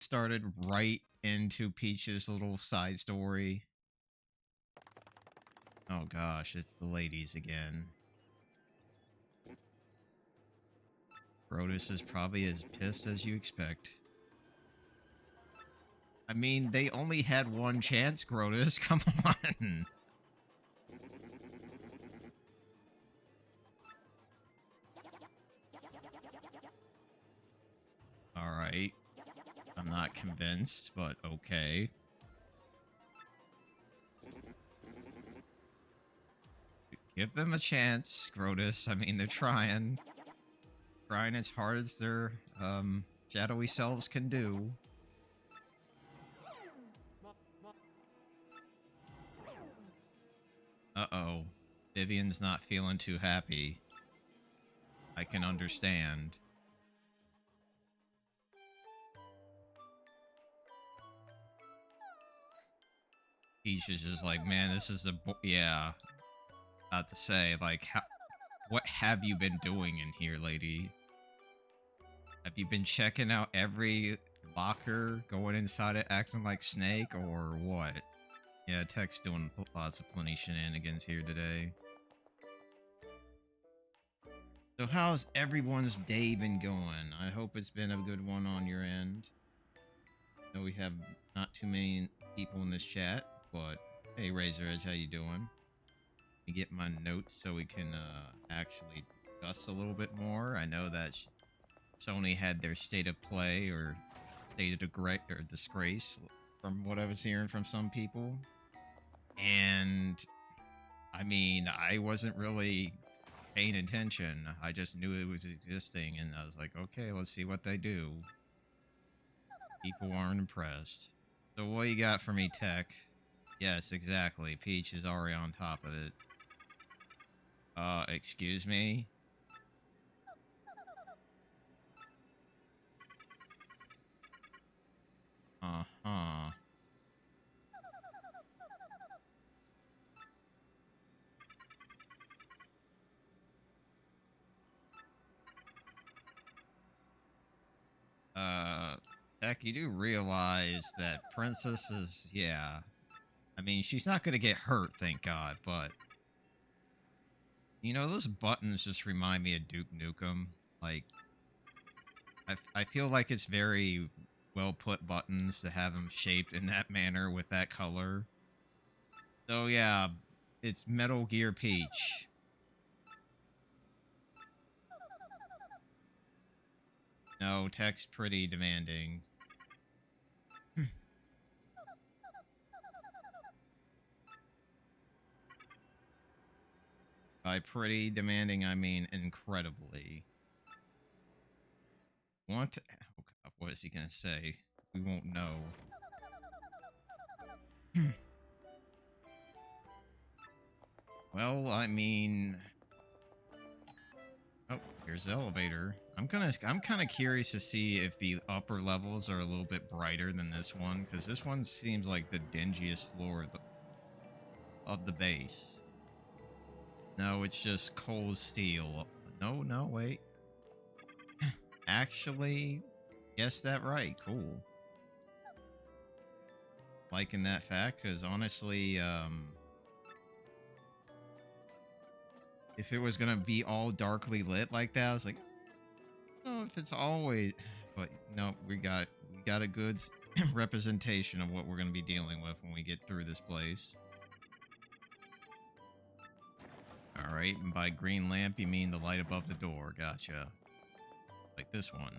started right into Peach's little side story. Oh gosh, it's the ladies again. Brodus is probably as pissed as you expect. I mean, they only had one chance, Grodus. Come on. Alright. I'm not convinced, but okay. Give them a chance, Grodus. I mean, they're trying. Trying as hard as their shadowy selves can do. Uh-oh. Vivian's not feeling too happy. I can understand. Peach is just like, man, this is yeah. About to say, like, what have you been doing in here, lady? Have you been checking out every locker, going inside it, acting like Snake, or what? Yeah, Tech's doing lots of plenty shenanigans here today. So how's everyone's day been going? I hope it's been a good one on your end. I know we have not too many people in this chat, but hey, Razor Edge, how you doing? Let me get my notes so we can actually discuss a little bit more. I know that Sony had their state of play or state of disgrace from what I was hearing from some people. And I mean, I wasn't really paying attention. I just knew it was existing, and I was like, okay, let's see what they do. People aren't impressed. So what you got for me, Tech? Yes, exactly. Peach is already on top of it. Excuse me? Uh-huh. Tech, you do realize that Princess is, yeah. I mean, she's not gonna get hurt, thank God, but... You know, those buttons just remind me of Duke Nukem. Like, I feel like it's very well put buttons to have them shaped in that manner with that color. So yeah, it's Metal Gear Peach. No, Tech's pretty demanding. By pretty demanding, I mean incredibly. What? Oh God, what is he gonna say? We won't know. Well, I mean... Oh, here's the elevator. I'm kind of curious to see if the upper levels are a little bit brighter than this one, because this one seems like the dingiest floor of the base. No, it's just cold steel. No, wait. Actually, guessed that right. Cool. Liking that fact, because honestly, if it was gonna be all darkly lit like that, I was like, oh, if it's always, but no, we got a good representation of what we're gonna be dealing with when we get through this place. All right, and by green lamp you mean the light above the door. Gotcha. Like this one.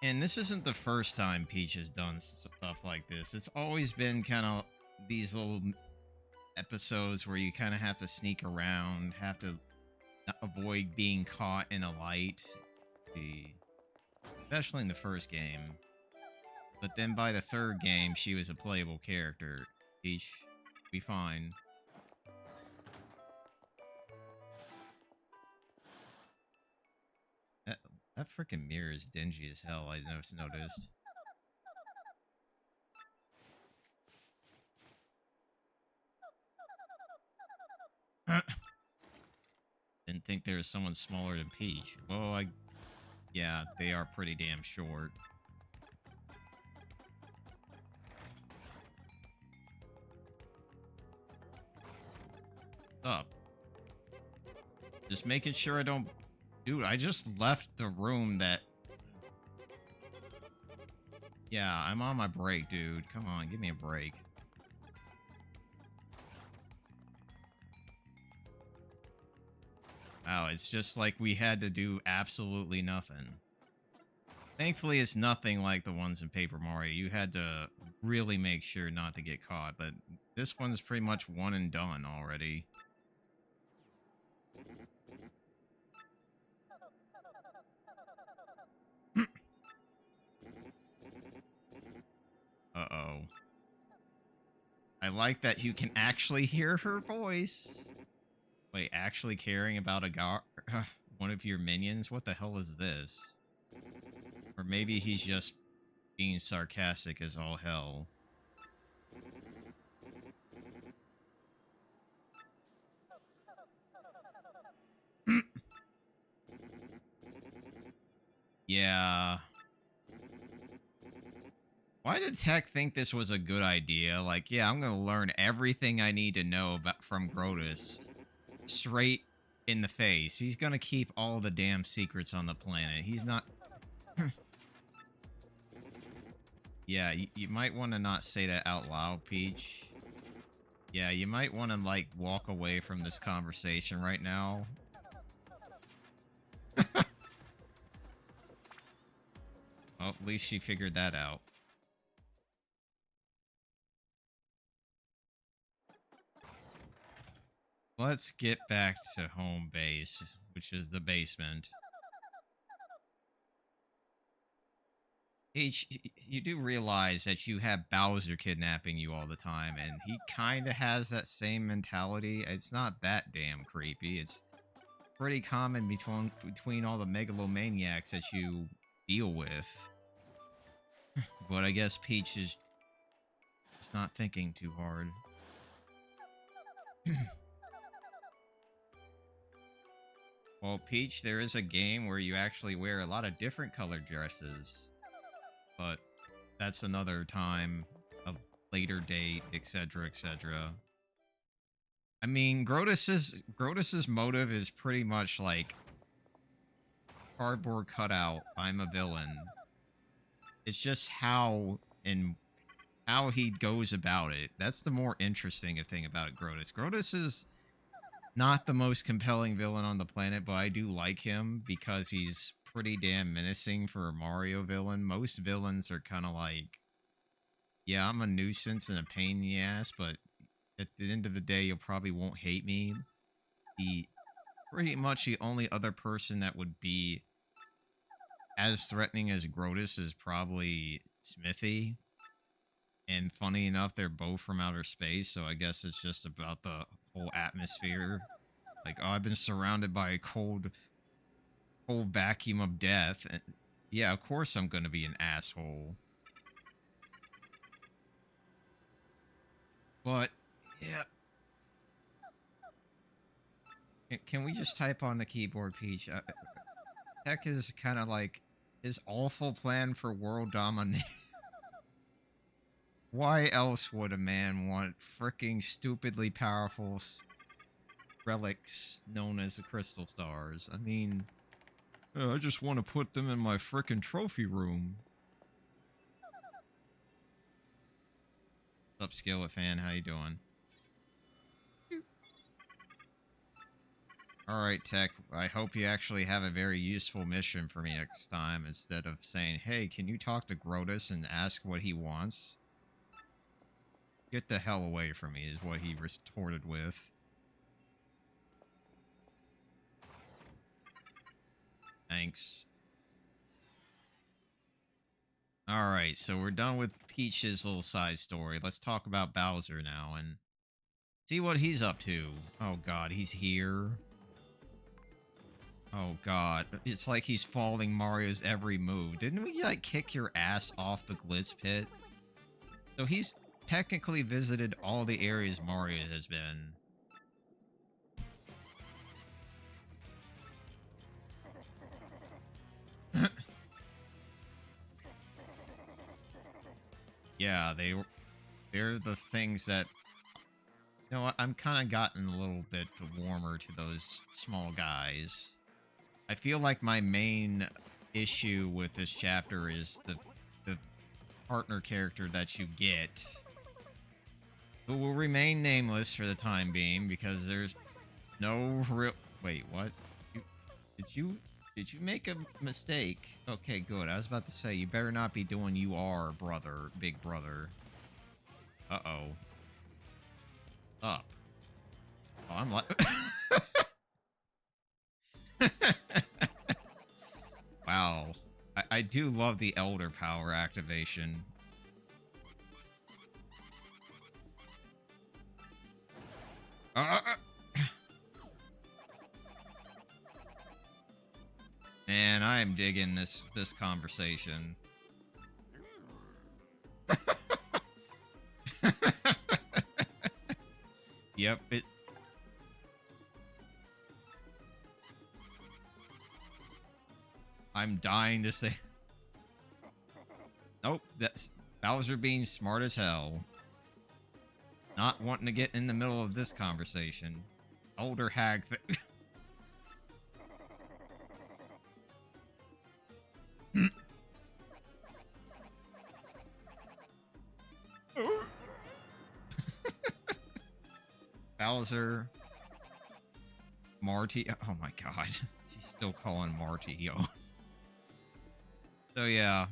And this isn't the first time Peach has done stuff like this. It's always been kind of these little episodes where you kind of have to sneak around, have to avoid being caught in a light, especially in the first game. But then by the third game, she was a playable character. Peach, be fine. That freaking mirror is dingy as hell, I just noticed. Didn't think there was someone smaller than Peach. Well, Yeah, they are pretty damn short. Up. Just making sure I don't... Dude, I just left the room that... Yeah, I'm on my break, dude. Come on, give me a break. Wow, it's just like we had to do absolutely nothing. Thankfully, it's nothing like the ones in Paper Mario. You had to really make sure not to get caught, but this one's pretty much one and done already. Uh-oh. I like that you can actually hear her voice. Wait, actually caring about one of your minions? What the hell is this? Or maybe he's just being sarcastic as all hell. Yeah. Why did Tech think this was a good idea? Like, yeah, I'm gonna learn everything I need to know about from Grotus straight in the face. He's gonna keep all the damn secrets on the planet. He's not... Yeah, you might want to not say that out loud, Peach. Yeah, you might want to, like, walk away from this conversation right now. Well, at least she figured that out. Let's get back to home base, which is the basement. Peach, you do realize that you have Bowser kidnapping you all the time, and he kind of has that same mentality. It's not that damn creepy. It's pretty common between all the megalomaniacs that you deal with. But I guess Peach is just not thinking too hard. Well, Peach, there is a game where you actually wear a lot of different colored dresses. But that's another time, a later date, etc., etc. I mean, Grotus's motive is pretty much like cardboard cutout, I'm a villain. It's just how he goes about it. That's the more interesting thing about Grotus. Grotus is not the most compelling villain on the planet, but I do like him because he's pretty damn menacing for a Mario villain. Most villains are kind of like, yeah, I'm a nuisance and a pain in the ass, but at the end of the day, you probably won't hate me. Pretty much the only other person that would be as threatening as Grotus is probably Smithy. And funny enough, they're both from outer space, so I guess it's just about the whole atmosphere. Like, oh, I've been surrounded by a cold vacuum of death. And yeah, of course I'm gonna be an asshole. But, yeah. Can we just type on the keyboard, Peach? Tech is kind of like his awful plan for world domination. Why else would a man want fricking stupidly powerful relics known as the crystal stars? I mean, I just want to put them in my frickin' trophy room. What's up, Skillet fan? How you doing? Alright, Tech, I hope you actually have a very useful mission for me next time, instead of saying, hey, can you talk to Grotus and ask what he wants? Get the hell away from me, is what he retorted with. Thanks. Alright, so we're done with Peach's little side story. Let's talk about Bowser now and see what he's up to. Oh god, he's here. Oh god, it's like he's following Mario's every move. Didn't we, like, kick your ass off the Glitz Pit? So he's technically visited all the areas Mario has been. Yeah, they're the things that, you know, I'm kind of gotten a little bit warmer to those small guys. I feel like my main issue with this chapter is the partner character that you get, who will remain nameless for the time being because there's no real. Wait, what? You, did you did you make a mistake? Okay, good. I was about to say you better not be doing you are brother, big brother. Uh-oh. Up. Oh, I'm like. Wow. I do love the elder power activation. Man, I am digging this conversation. Yep, it. I'm dying to say. Nope, that's Bowser being smart as hell. Not wanting to get in the middle of this conversation. Older hag thing. Bowser. Marty. Oh my god. She's still calling Marty, yo. So yeah,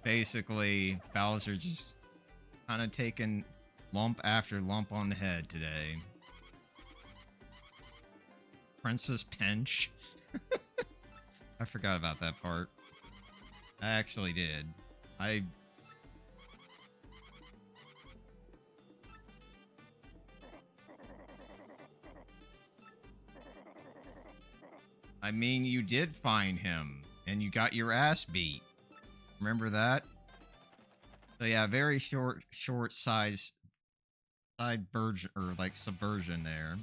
basically, Bowser just kind of taking lump after lump on the head today. Princess Pinch. I forgot about that part. I actually did. I mean, you did find him, and you got your ass beat. Remember that? So yeah, very short side version, or like subversion there.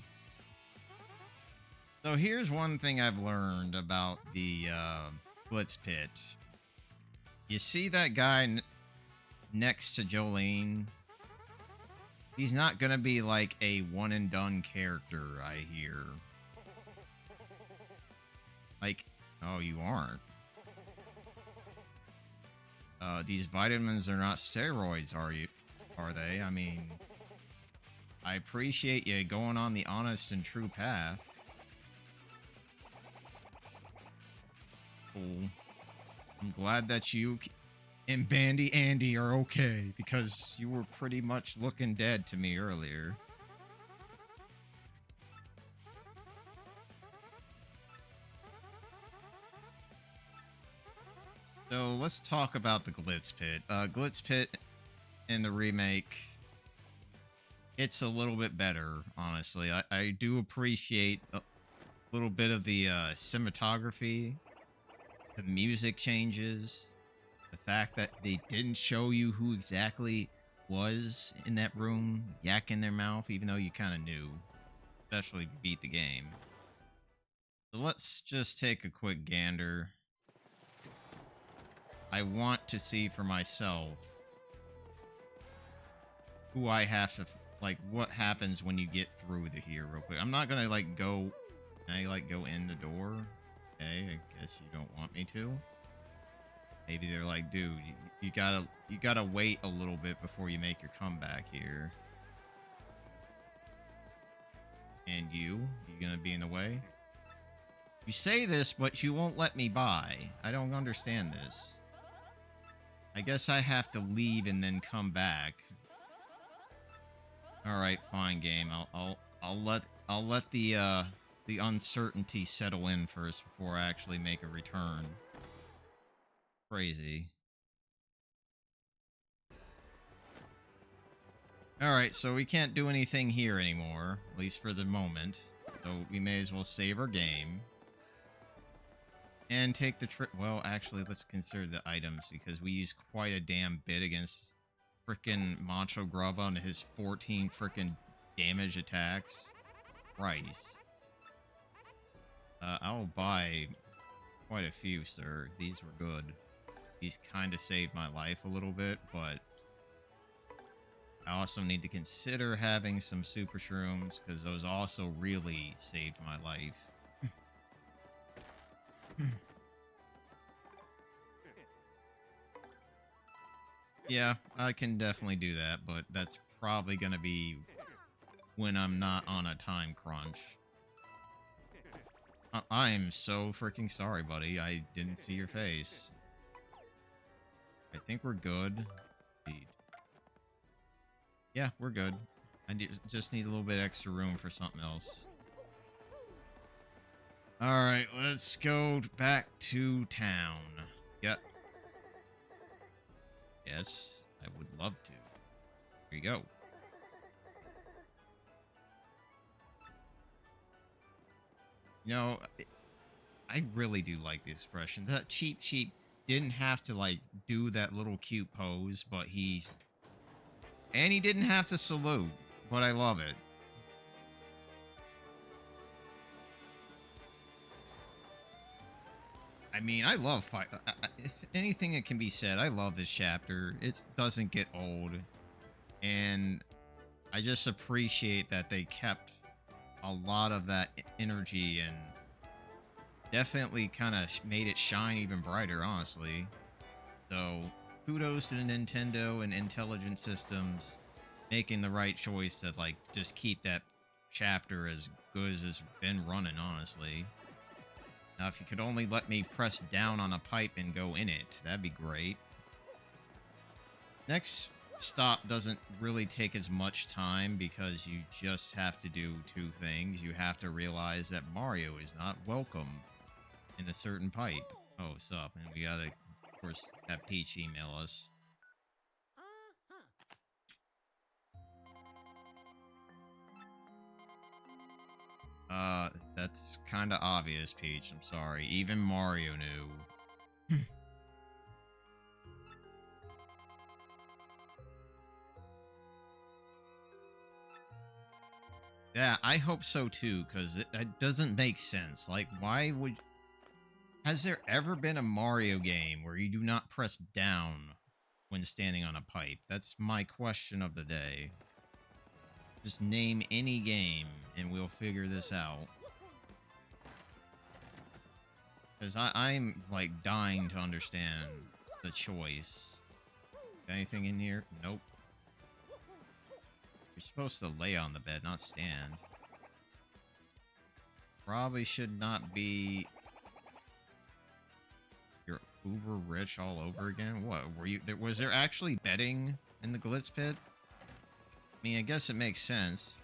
So here's one thing I've learned about the Blitz Pit. You see that guy next to Jolene? He's not gonna be like a one and done character, I hear. Like, oh, you aren't. These vitamins are not steroids, are you? Are they? I mean, I appreciate you going on the honest and true path. Cool. I'm glad that you and Bandy Andy are okay, because you were pretty much looking dead to me earlier. So let's talk about the Glitz Pit. Glitz Pit in the remake, it's a little bit better, honestly. I do appreciate a little bit of the cinematography, the music changes, the fact that they didn't show you who exactly was in that room yakking their mouth, even though you kind of knew, especially if you beat the game. So let's just take a quick gander. I want to see for myself who I have to, like, what happens when you get through to here real quick. I'm not gonna, like, go, can I, like, go in the door? Okay, I guess you don't want me to. Maybe they're like, dude, you gotta wait a little bit before you make your comeback here. And you gonna be in the way? You say this, but you won't let me by. I don't understand this. I guess I have to leave and then come back. All right, fine, game. I'll let the uncertainty settle in first before I actually make a return. Crazy. All right, so we can't do anything here anymore, at least for the moment. So we may as well save our game. And take the trip. Well, actually, let's consider the items, because we use quite a damn bit against frickin' Macho Grubba and his 14 frickin' damage attacks. Christ. I'll buy quite a few, sir. These were good. These kind of saved my life a little bit, but I also need to consider having some super shrooms because those also really saved my life. Yeah, I can definitely do that, but that's probably going to be when I'm not on a time crunch. I'm so freaking sorry, buddy. I didn't see your face. I think we're good. Yeah, we're good. Just need a little bit extra room for something else. Alright, let's go back to town. Yep. Yes, I would love to. Here you go. You know, I really do like the expression. That Cheap Cheap didn't have to, like, do that little cute pose, but he's... And he didn't have to salute, but I love it. I mean, I love fight. If anything that can be said, I love this chapter. It doesn't get old. And I just appreciate that they kept a lot of that energy and definitely kind of made it shine even brighter, honestly. So, kudos to the Nintendo and Intelligent Systems making the right choice to, like, just keep that chapter as good as it's been running, honestly. Now, if you could only let me press down on a pipe and go in it, that'd be great. Next stop doesn't really take as much time because you just have to do two things. You have to realize that Mario is not welcome in a certain pipe. Oh, sup? And we gotta, of course, have Peach email us. That's kind of obvious, Peach. I'm sorry. Even Mario knew. Yeah, I hope so too, because it doesn't make sense. Like, why would... Has there ever been a Mario game where you do not press down when standing on a pipe? That's my question of the day. Just name any game, and we'll figure this out. Because I'm, like, dying to understand the choice. Anything in here? Nope. You're supposed to lay on the bed, not stand. Probably should not be... You're uber rich all over again? What, were you... Was there actually betting in the Glitz Pit? I mean, I guess it makes sense.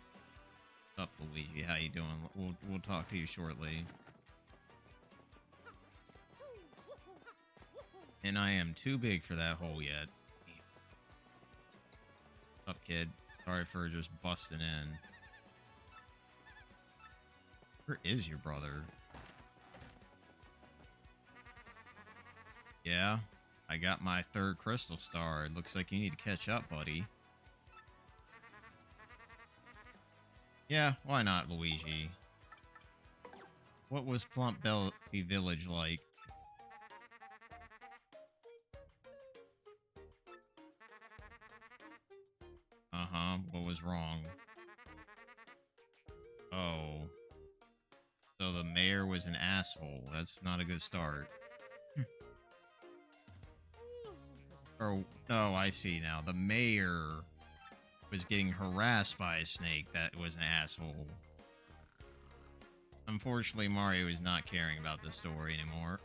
What's up, Luigi? How you doing? We'll talk to you shortly. And I am too big for that hole yet. What's up, kid? Sorry for just busting in. Where is your brother? Yeah, I got my third crystal star. It looks like you need to catch up, buddy. Yeah, why not, Luigi? What was Plump Belly Village like? Uh-huh, what was wrong? Oh. So the mayor was an asshole. That's not a good start. Oh, no, I see now. The mayor was getting harassed by a snake that was an asshole. Unfortunately, Mario is not caring about this story anymore.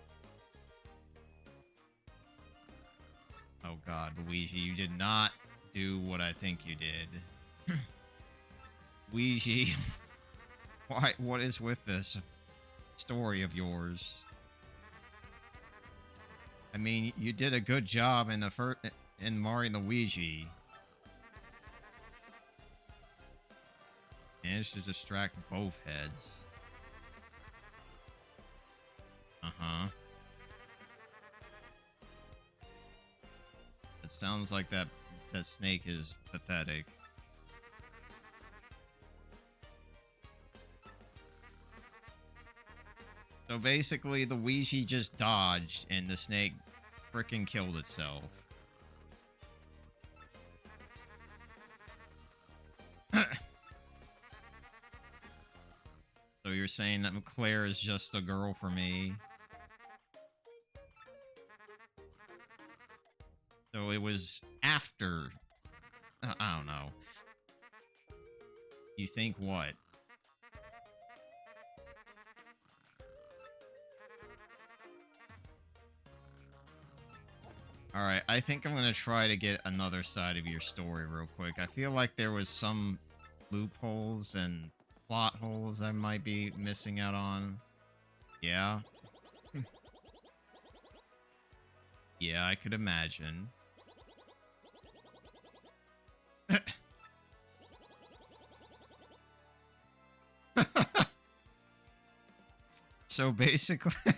Oh god, Luigi, you did not do what I think you did. Luigi, why? What is with this story of yours? I mean, you did a good job in the in Mario and Luigi. Managed to distract both heads. Uh-huh. It sounds like that snake is pathetic. So basically, the Luigi just dodged, and the snake frickin' killed itself. you're saying that Claire is just a girl for me? So it was after... I don't know. You think what? Alright, I think I'm gonna try to get another side of your story real quick. I feel like there was some loopholes and plot holes I might be missing out on. Yeah? Yeah, I could imagine. So basically,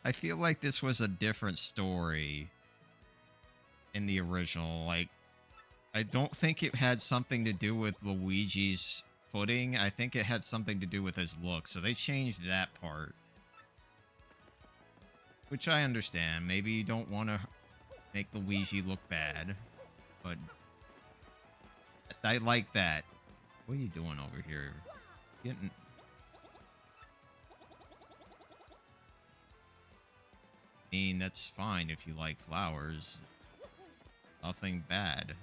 I feel like this was a different story in the original. Like, I don't think it had something to do with Luigi's footing. I think it had something to do with his look. So they changed that part. Which I understand. Maybe you don't want to make Luigi look bad. But I like that. What are you doing over here? Getting... I mean, that's fine if you like flowers. Nothing bad.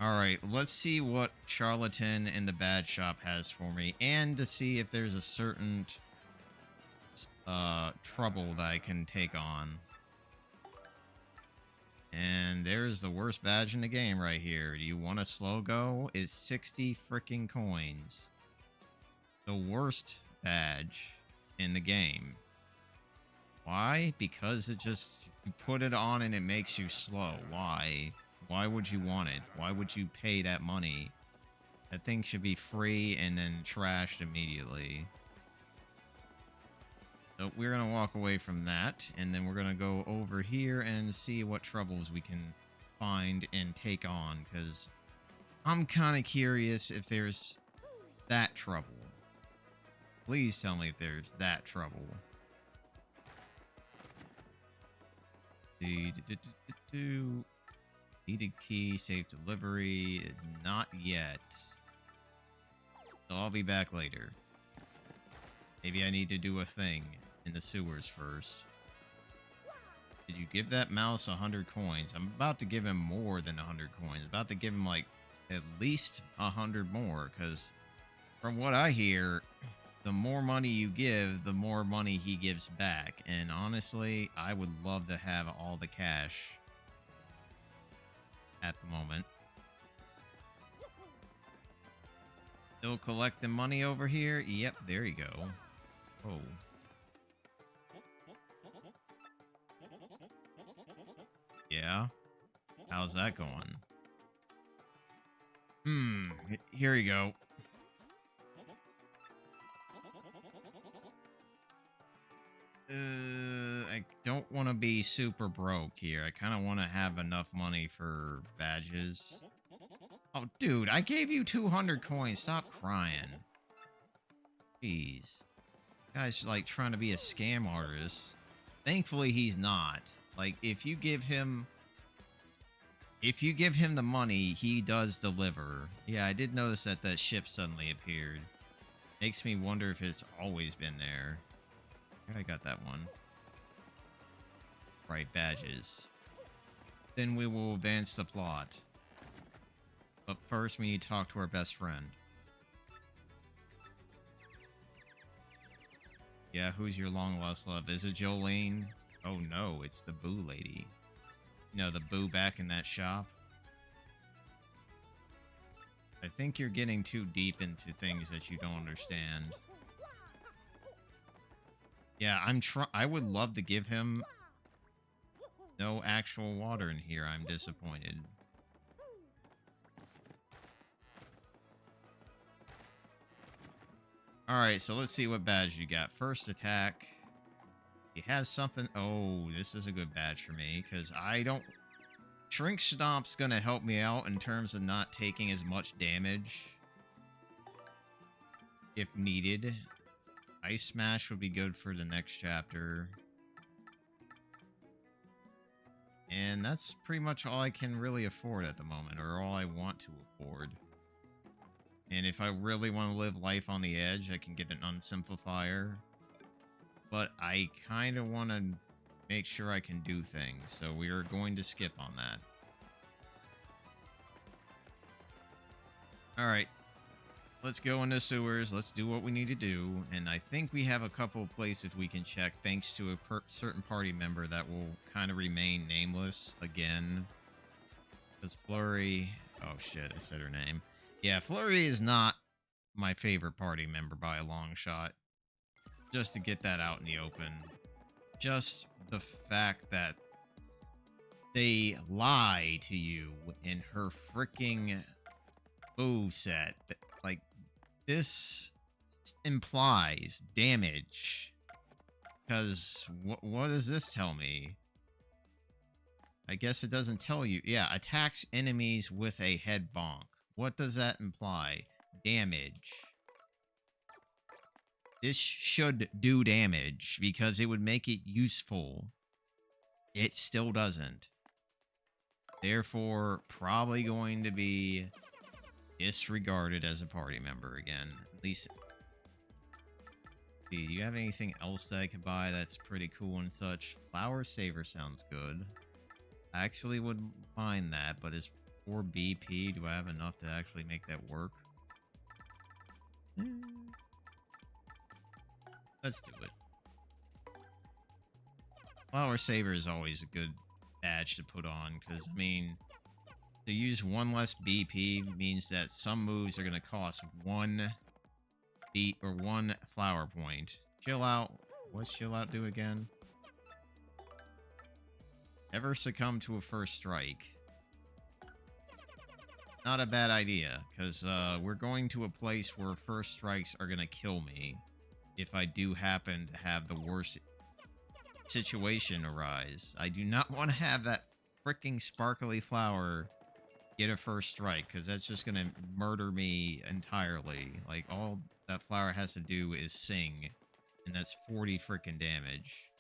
Alright, let's see what Charlatan in the Bad Shop has for me. And to see if there's a certain trouble that I can take on. And there's the worst badge in the game right here. Do you want a slow go? It's 60 freaking coins. The worst badge in the game. Why? Because it just... You put it on and it makes you slow. Why? Why would you want it? Why would you pay that money? That thing should be free and then trashed immediately. So we're going to walk away from that, and then we're going to go over here and see what troubles we can find and take on, because I'm kind of curious if there's that trouble. Please tell me if there's that trouble. Needed key, safe delivery. Not yet. So I'll be back later. Maybe I need to do a thing in the sewers first. Did you give that mouse 100 coins? I'm about to give him more than 100 coins. About to give him like at least 100 more, because from what I hear, the more money you give, the more money he gives back. And honestly, I would love to have all the cash at the moment. Still collecting money over here? Yep, there you go. Oh. Yeah? How's that going? Here you go. I don't want to be super broke here. I kind of want to have enough money for badges. Oh, dude, I gave you 200 coins. Stop crying. Jeez. Guy's like trying to be a scam artist. Thankfully, he's not. Like, if you give him the money, he does deliver. Yeah, I did notice that that ship suddenly appeared. Makes me wonder if it's always been there. I got that one. Right, badges. Then we will advance the plot. But first, we need to talk to our best friend. Yeah, who's your long-lost love? Is it Jolene? Oh no, it's the Boo lady. You know, the Boo back in that shop. I think you're getting too deep into things that you don't understand. Yeah, I would love to give him no actual water in here. I'm disappointed. Alright, so let's see what badge you got. First attack. He has something... Oh, this is a good badge for me, because I don't... Shrink Stomp's gonna help me out in terms of not taking as much damage if needed. Ice Smash would be good for the next chapter. And that's pretty much all I can really afford at the moment, or all I want to afford. And if I really want to live life on the edge, I can get an unsimplifier. But I kind of want to make sure I can do things, so we are going to skip on that. Alright. Let's go into sewers. Let's do what we need to do. And I think we have a couple places we can check thanks to a certain party member that will kind of remain nameless again. Because Flurry... Oh shit, I said her name. Yeah, Flurry is not my favorite party member by a long shot. Just to get that out in the open. Just the fact that they lie to you in her freaking move set. Like, this implies damage. Because what does this tell me? I guess it doesn't tell you. Yeah, attacks enemies with a head bonk. What does that imply? Damage. This should do damage because it would make it useful. It still doesn't. Therefore, probably going to be disregarded as a party member again. At least... Do you have anything else that I could buy that's pretty cool and such? Flower Saver sounds good. I actually wouldn't mind that, but is 4 BP, do I have enough to actually make that work? Let's do it. Flower Saver is always a good badge to put on, because, I mean, to use 1 less BP means that some moves are going to cost 1 beat or 1 flower point. Chill Out. What's Chill Out do again? Ever succumb to a first strike? Not a bad idea, because we're going to a place where first strikes are going to kill me if I do happen to have the worst situation arise. I do not want to have that freaking sparkly flower get a first strike, because that's just going to murder me entirely. Like, all that flower has to do is sing, and that's 40 freaking damage.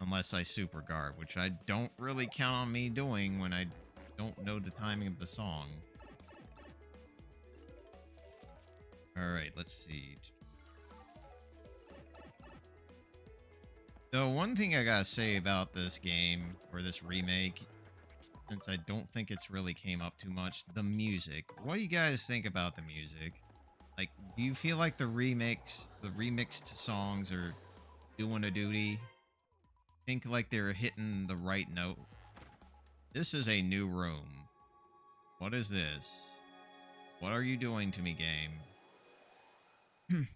Unless I super guard, which I don't really count on me doing when I don't know the timing of the song. Alright, let's see. So one thing I gotta say about this game, or this remake, since I don't think it's really came up too much, the music. What do you guys think about the music? Like, do you feel like the remixed songs are doing a duty? Think like they're hitting the right note? This is a new room. What is this? What are you doing to me, game?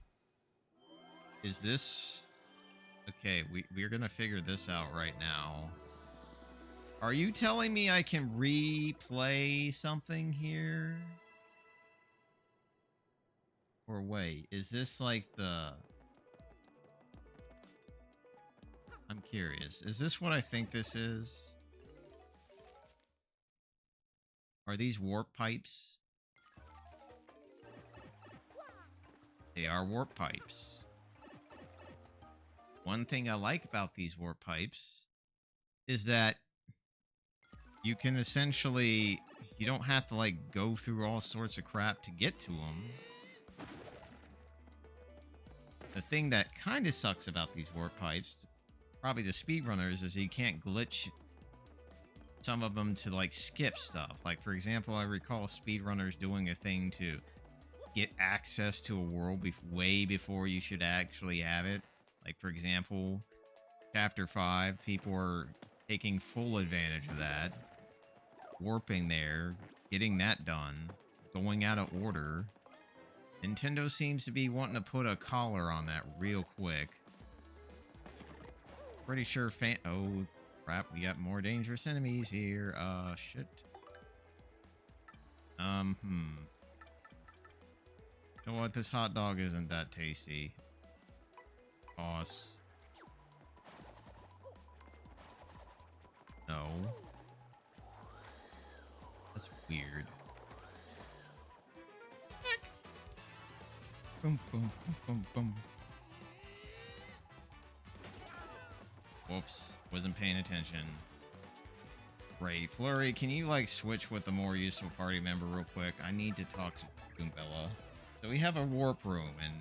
Is this... Okay, we're gonna figure this out right now. Are you telling me I can replay something here? Or wait, is this like the... I'm curious. Is this what I think this is? Are these warp pipes? They are warp pipes. One thing I like about these warp pipes is that you can essentially... You don't have to, like, go through all sorts of crap to get to them. The thing that kind of sucks about these warp pipes, probably the speedrunners, is you can't glitch some of them to, like, skip stuff. Like, for example, I recall speedrunners doing a thing to get access to a world way before you should actually have it. Like, for example, Chapter 5, people are taking full advantage of that. Warping there, getting that done, going out of order. Nintendo seems to be wanting to put a collar on that real quick. Pretty sure oh, crap, we got more dangerous enemies here. Shit. You know what? This hot dog isn't that tasty. Boss. No. That's weird. Boom, boom, boom, boom, boom. Whoops. Wasn't paying attention. Great. Flurry, can you, like, switch with the more useful party member real quick? I need to talk to Goombella. So we have a warp room, and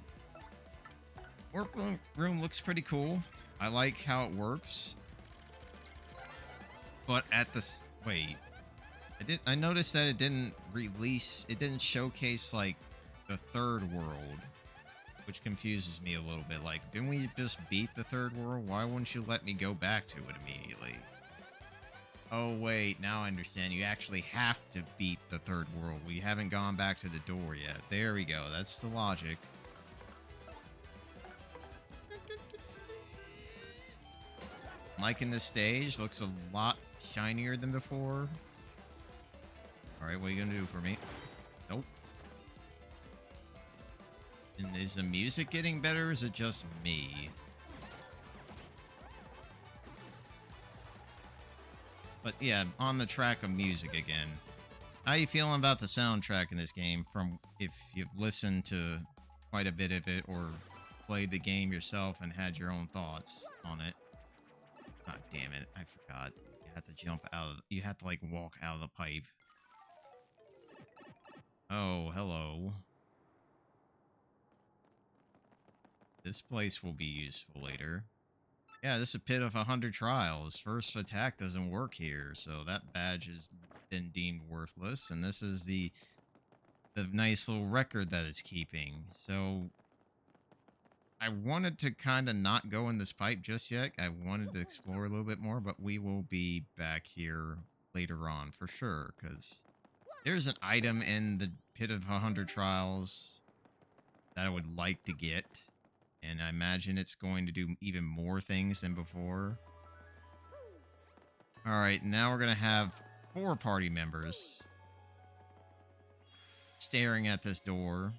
room looks pretty cool. I like how it works. But at the... Wait. I noticed that it didn't showcase, like, the third world, which confuses me a little bit. Like, didn't we just beat the third world? Why wouldn't you let me go back to it immediately? Oh, wait, now I understand. You actually have to beat the third world. We haven't gone back to the door yet. There we go. That's the logic. Liking this stage. Looks a lot shinier than before. Alright, what are you gonna do for me? Nope. And is the music getting better, or is it just me? But yeah, on the track of music again. How you feeling about the soundtrack in this game? From if you've listened to quite a bit of it or played the game yourself and had your own thoughts on it. God damn it, I forgot. You have to jump out of... You have to, like, walk out of the pipe. Oh, hello. This place will be useful later. Yeah, this is a pit of 100 trials. First attack doesn't work here, so that badge has been deemed worthless. And this is the nice little record that it's keeping. So I wanted to kind of not go in this pipe just yet. I wanted to explore a little bit more, but we will be back here later on for sure, because there's an item in the pit of 100 trials that I would like to get. And I imagine it's going to do even more things than before. Alright, now we're going to have 4 party members staring at this door.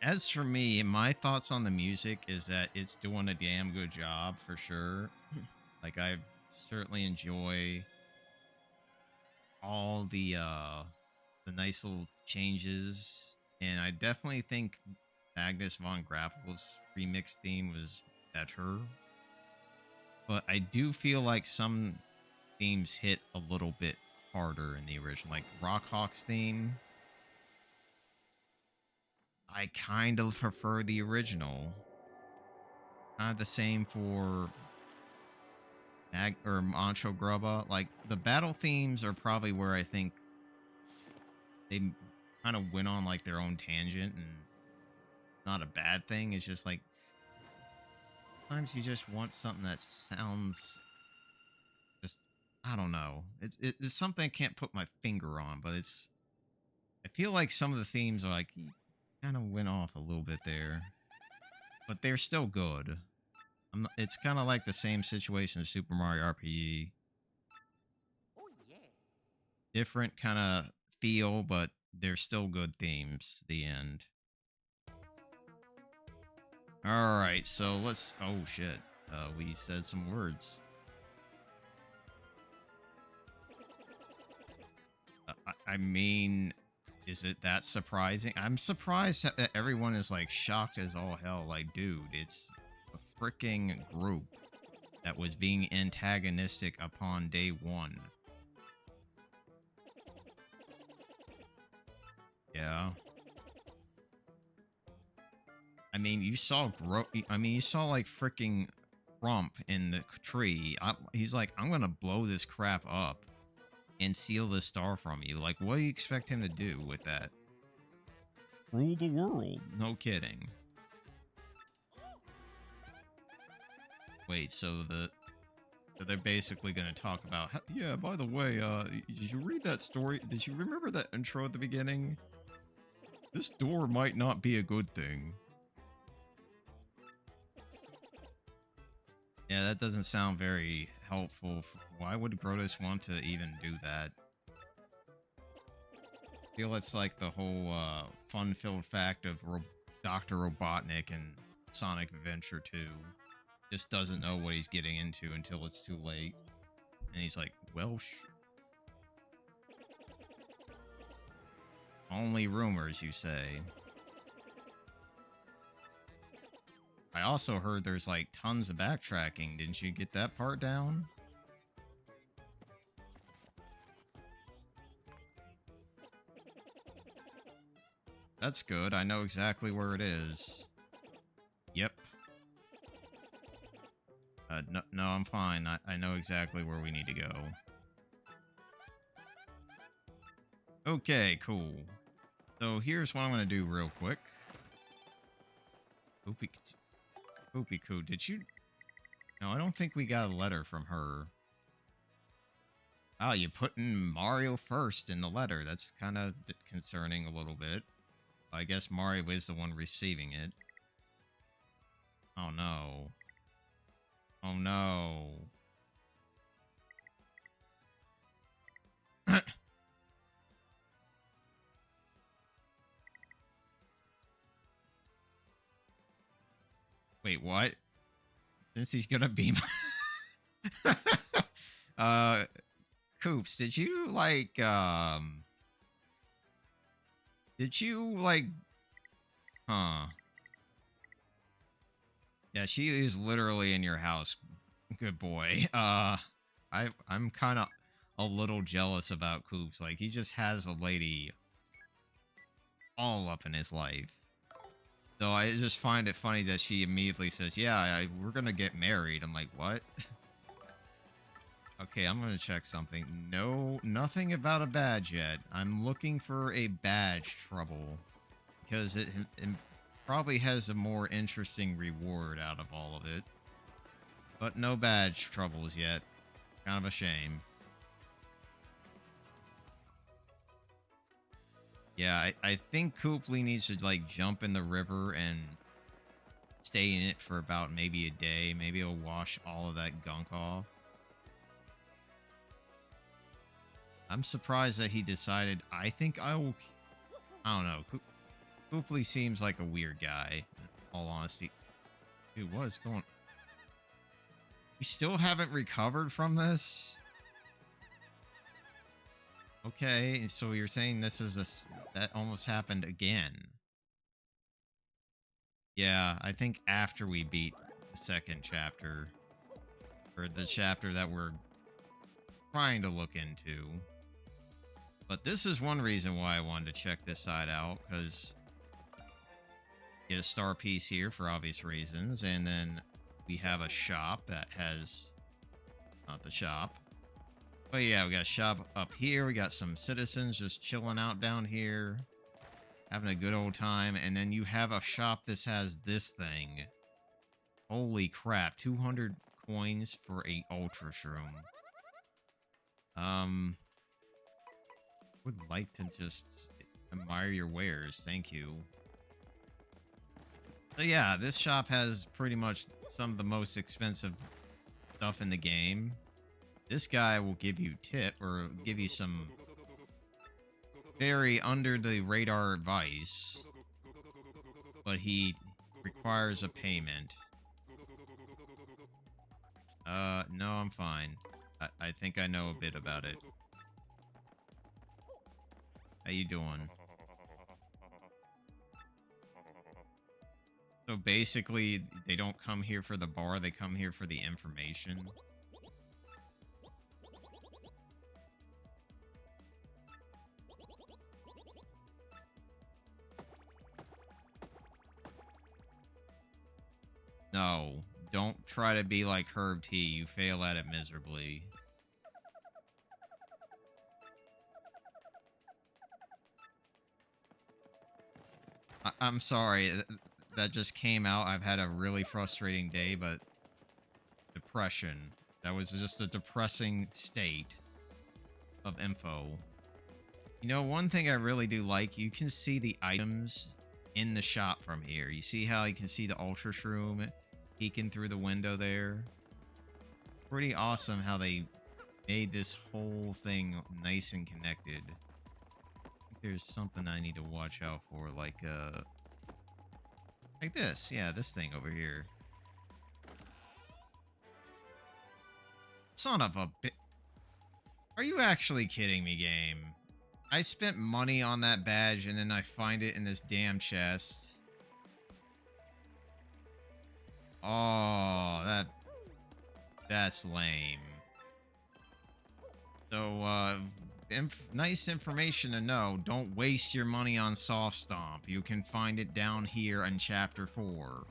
As for me, my thoughts on the music is that it's doing a damn good job for sure. Like, I certainly enjoy all the nice little changes. And I definitely think Agnes Von Grappel's remix theme was better. But I do feel like some themes hit a little bit harder in the original. Like Rockhawk's theme, I kind of prefer the original. Not the same for Mancho Grubba. Like, the battle themes are probably where I think they kind of went on like their own tangent, and not a bad thing. It's just like sometimes you just want something that sounds just, I don't know. It's something I can't put my finger on, but it's, I feel like some of the themes are like kind of went off a little bit there, but they're still good. It's kind of like the same situation as Super Mario RPG. Oh yeah. Different kind of feel, but they're still good themes. The end. Alright, so let's... Oh, shit. We said some words. I mean, is it that surprising? I'm surprised that everyone is, like, shocked as all hell. Like, dude, it's a freaking group that was being antagonistic upon day 1. Yeah. I mean, you saw you saw like freaking Rump in the tree. He's like, I'm gonna blow this crap up and steal the star from you. Like, what do you expect him to do with that? Rule the world. No kidding. Wait, so they're basically gonna talk about how, yeah, by the way, did you read that story? Did you remember that intro at the beginning? This door might not be a good thing. Yeah, that doesn't sound very helpful. Why would Grotus want to even do that? I feel it's like the whole fun-filled fact of Dr. Robotnik and Sonic Adventure 2. Just doesn't know what he's getting into until it's too late. And he's like, Welsh. Only rumors, you say. I also heard there's like tons of backtracking. Didn't you get that part down? That's good. I know exactly where it is. Yep. No, I'm fine. I know exactly where we need to go. Okay, cool. So here's what I'm going to do real quick. Poopy-coo, did you... No, I don't think we got a letter from her. Oh, you put in Mario first in the letter. That's kind of concerning a little bit. I guess Mario is the one receiving it. Oh, no. Oh, no. Wait, what? Since he's gonna be Coops, did you like huh? Yeah, she is literally in your house. Good boy. I'm kind of a little jealous about Coops. Like, he just has a lady all up in his life. Though I just find it funny that she immediately says, yeah, we're gonna get married. I'm like, what? Okay, I'm gonna check something. No, nothing about a badge yet. I'm looking for a badge trouble. Because it probably has a more interesting reward out of all of it. But no badge troubles yet. Kind of a shame. Yeah, I think Koopley needs to, like, jump in the river and stay in it for about maybe a day. Maybe it'll wash all of that gunk off. I'm surprised that he decided, I think I will... I don't know. Koopley seems like a weird guy, in all honesty. Dude, what is going... You still haven't recovered from this? Okay, so you're saying this is that almost happened again. Yeah, I think after we beat the second chapter, or the chapter that we're trying to look into. But this is one reason why I wanted to check this side out, because get a star piece here for obvious reasons, and then we have a shop that has... Not the shop. But yeah, we got a shop up here. We got some citizens just chilling out down here, having a good old time. And then you have a shop that has this thing. Holy crap, 200 coins for a Ultra Shroom. Would like to just admire your wares. Thank you. So yeah, this shop has pretty much some of the most expensive stuff in the game. This guy will give you tip or give you some very under the radar advice, but he requires a payment. No, I'm fine. I think I know a bit about it. How you doing? So basically, they don't come here for the bar, they come here for the information. No, don't try to be like Herb T. You fail at it miserably. I'm sorry. That just came out. I've had a really frustrating day, but depression. That was just a depressing state of info. You know, one thing I really do like, you can see the items in the shop from here. You see how you can see the Ultra Shroom peeking through the window there? Pretty awesome how they made this whole thing nice and connected. I think there's something I need to watch out for, like this. Yeah, this thing over here. Son of a bit. Are you actually kidding me, game? I spent money on that badge and then I find it in this damn chest. Oh, that's lame. So, nice information to know. Don't waste your money on Soft Stomp. You can find it down here in Chapter 4.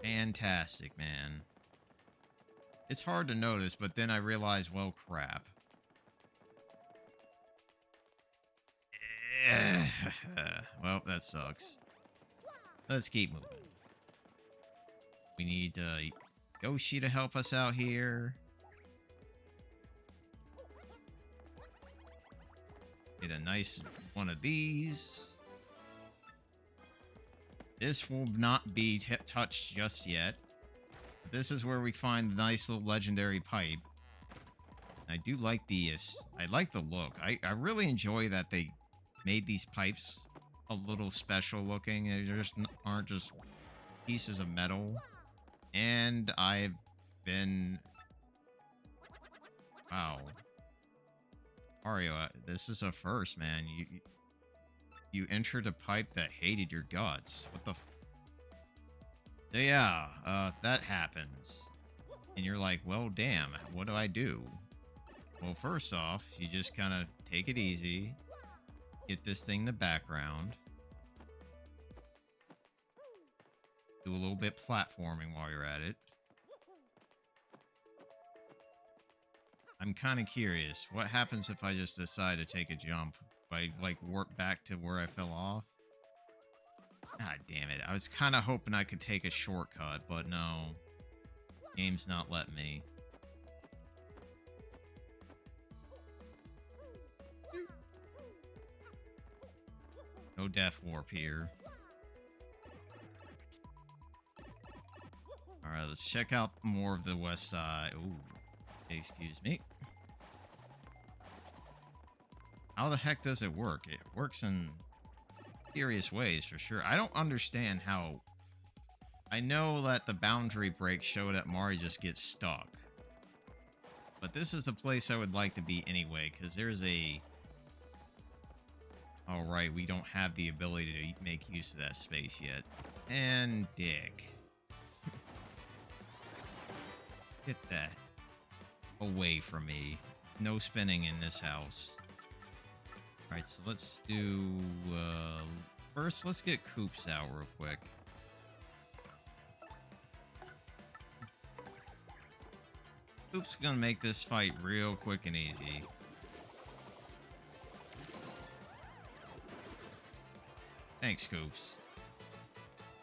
Fantastic, man. It's hard to notice, but then I realize, well, crap. Well, that sucks. Let's keep moving. We need Yoshi to help us out here. Get a nice one of these. This will not be touched just yet. This is where we find the nice little legendary pipe. I do like I like the look. I really enjoy that they made these pipes a little special looking. They just aren't just pieces of metal. And I've been... Wow. Mario, this is a first, man. You entered a pipe that hated your guts. What the... Yeah, that happens. And you're like, well, damn, what do I do? Well, first off, you just kind of take it easy. Get this thing in the background. Do a little bit platforming while you're at it. I'm kind of curious. What happens if I just decide to take a jump? If I, like, warp back to where I fell off? God damn it. I was kind of hoping I could take a shortcut, but no. Game's not letting me. No death warp here. Alright, let's check out more of the west side. Ooh. Excuse me. How the heck does it work? It works in serious ways, for sure. I don't understand how... I know that the boundary breaks show that Mario just gets stuck. But this is a place I would like to be anyway, because there's a... Alright, we don't have the ability to make use of that space yet. And dick. Get that away from me. No spinning in this house. Alright, so let's do... first, let's get Koops out real quick. Koops gonna make this fight real quick and easy. Thanks, Koops.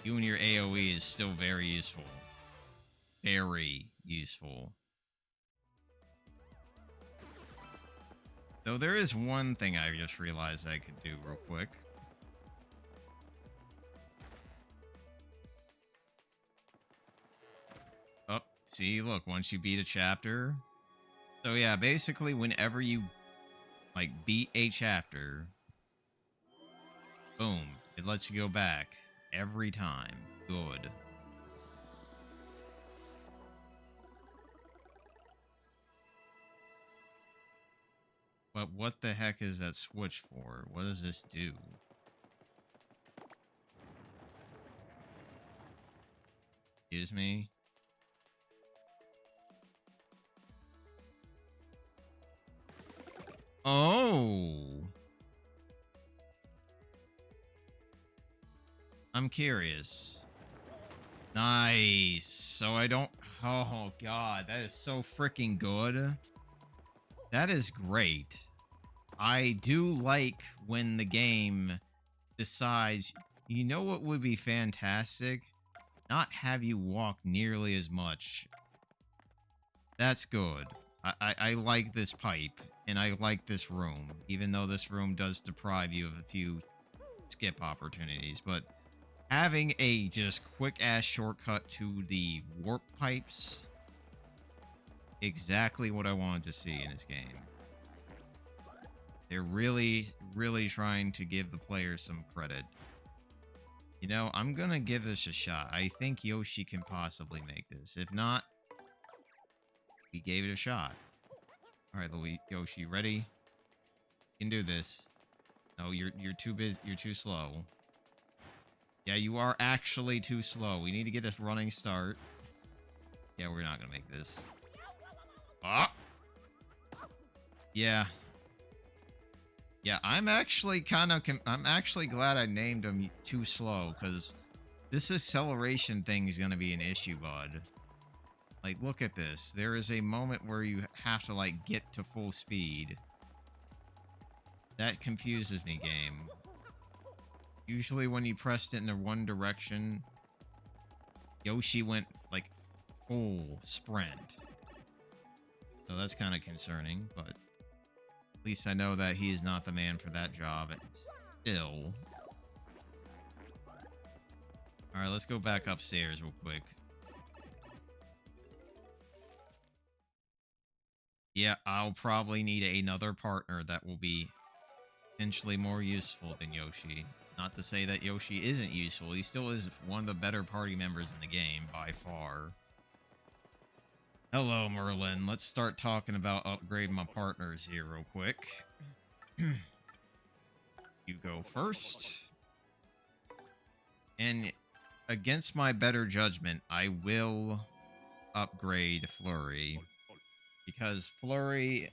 You and your AoE is still very useful. Very useful. Though there is one thing I just realized I could do real quick. Oh, see, look, once you beat a chapter. So yeah, basically whenever you, like, beat a chapter, boom, it lets you go back every time. Good. But what the heck is that switch for? What does this do? Excuse me? Oh! I'm curious. Nice. So I don't... Oh, God. That is so freaking good. That is great. I do like when the game decides, you know what would be fantastic? Not have you walk nearly as much. That's good. I like this pipe, and I like this room, even though this room does deprive you of a few skip opportunities. But having a just quick-ass shortcut to the warp pipes, exactly what I wanted to see in this game. They're really, really trying to give the players some credit. You know, I'm gonna give this a shot. I think Yoshi can possibly make this. If not, we gave it a shot. Alright, Yoshi, ready? You can do this. No, you're too busy. You're too slow. Yeah, you are actually too slow. We need to get a running start. Yeah, we're not gonna make this. Ah! Yeah. Yeah, I'm actually kind of I'm actually glad I named him too slow, because this acceleration thing is going to be an issue, bud. Like, look at this. There is a moment where you have to, like, get to full speed. That confuses me, game. Usually when you pressed it in the one direction, Yoshi went, like, full sprint. So that's kind of concerning, but at least I know that he is not the man for that job. Still. Alright, let's go back upstairs real quick. Yeah, I'll probably need another partner that will be potentially more useful than Yoshi. Not to say that Yoshi isn't useful. He still is one of the better party members in the game, by far. Hello, Merlin. Let's start talking about upgrading my partners here real quick. You go first. And against my better judgment, I will upgrade Flurry. Because Flurry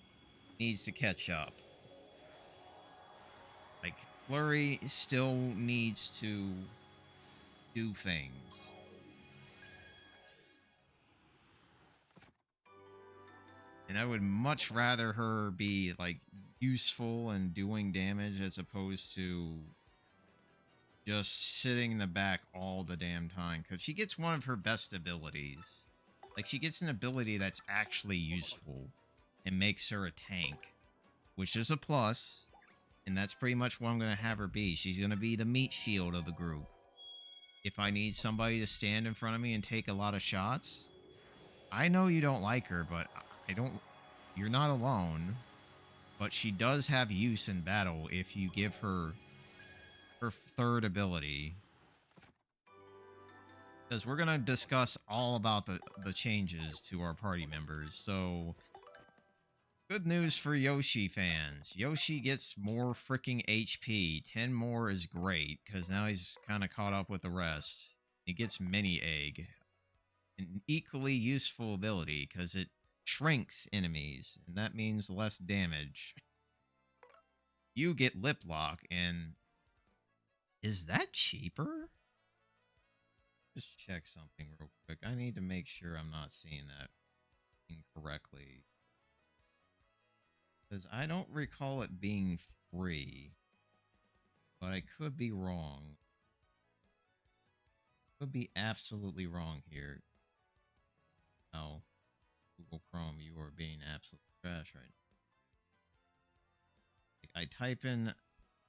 needs to catch up. Like, Flurry still needs to do things. And I would much rather her be, like, useful and doing damage as opposed to just sitting in the back all the damn time. Because she gets one of her best abilities. Like, she gets an ability that's actually useful and makes her a tank, which is a plus. And that's pretty much what I'm going to have her be. She's going to be the meat shield of the group. If I need somebody to stand in front of me and take a lot of shots, I know you don't like her, but I don't... You're not alone. But she does have use in battle if you give her her third ability. Because we're going to discuss all about the changes to our party members. So, good news for Yoshi fans. Yoshi gets more freaking HP. 10 more is great, because now he's kind of caught up with the rest. He gets Mini Egg. An equally useful ability, because it shrinks enemies, and that means less damage. You get Lip Lock, and... Is that cheaper? Just check something real quick. I need to make sure I'm not seeing that incorrectly. Because I don't recall it being free. But I could be wrong. Could be absolutely wrong here. Oh, Google Chrome, you are being absolute trash right now. I type in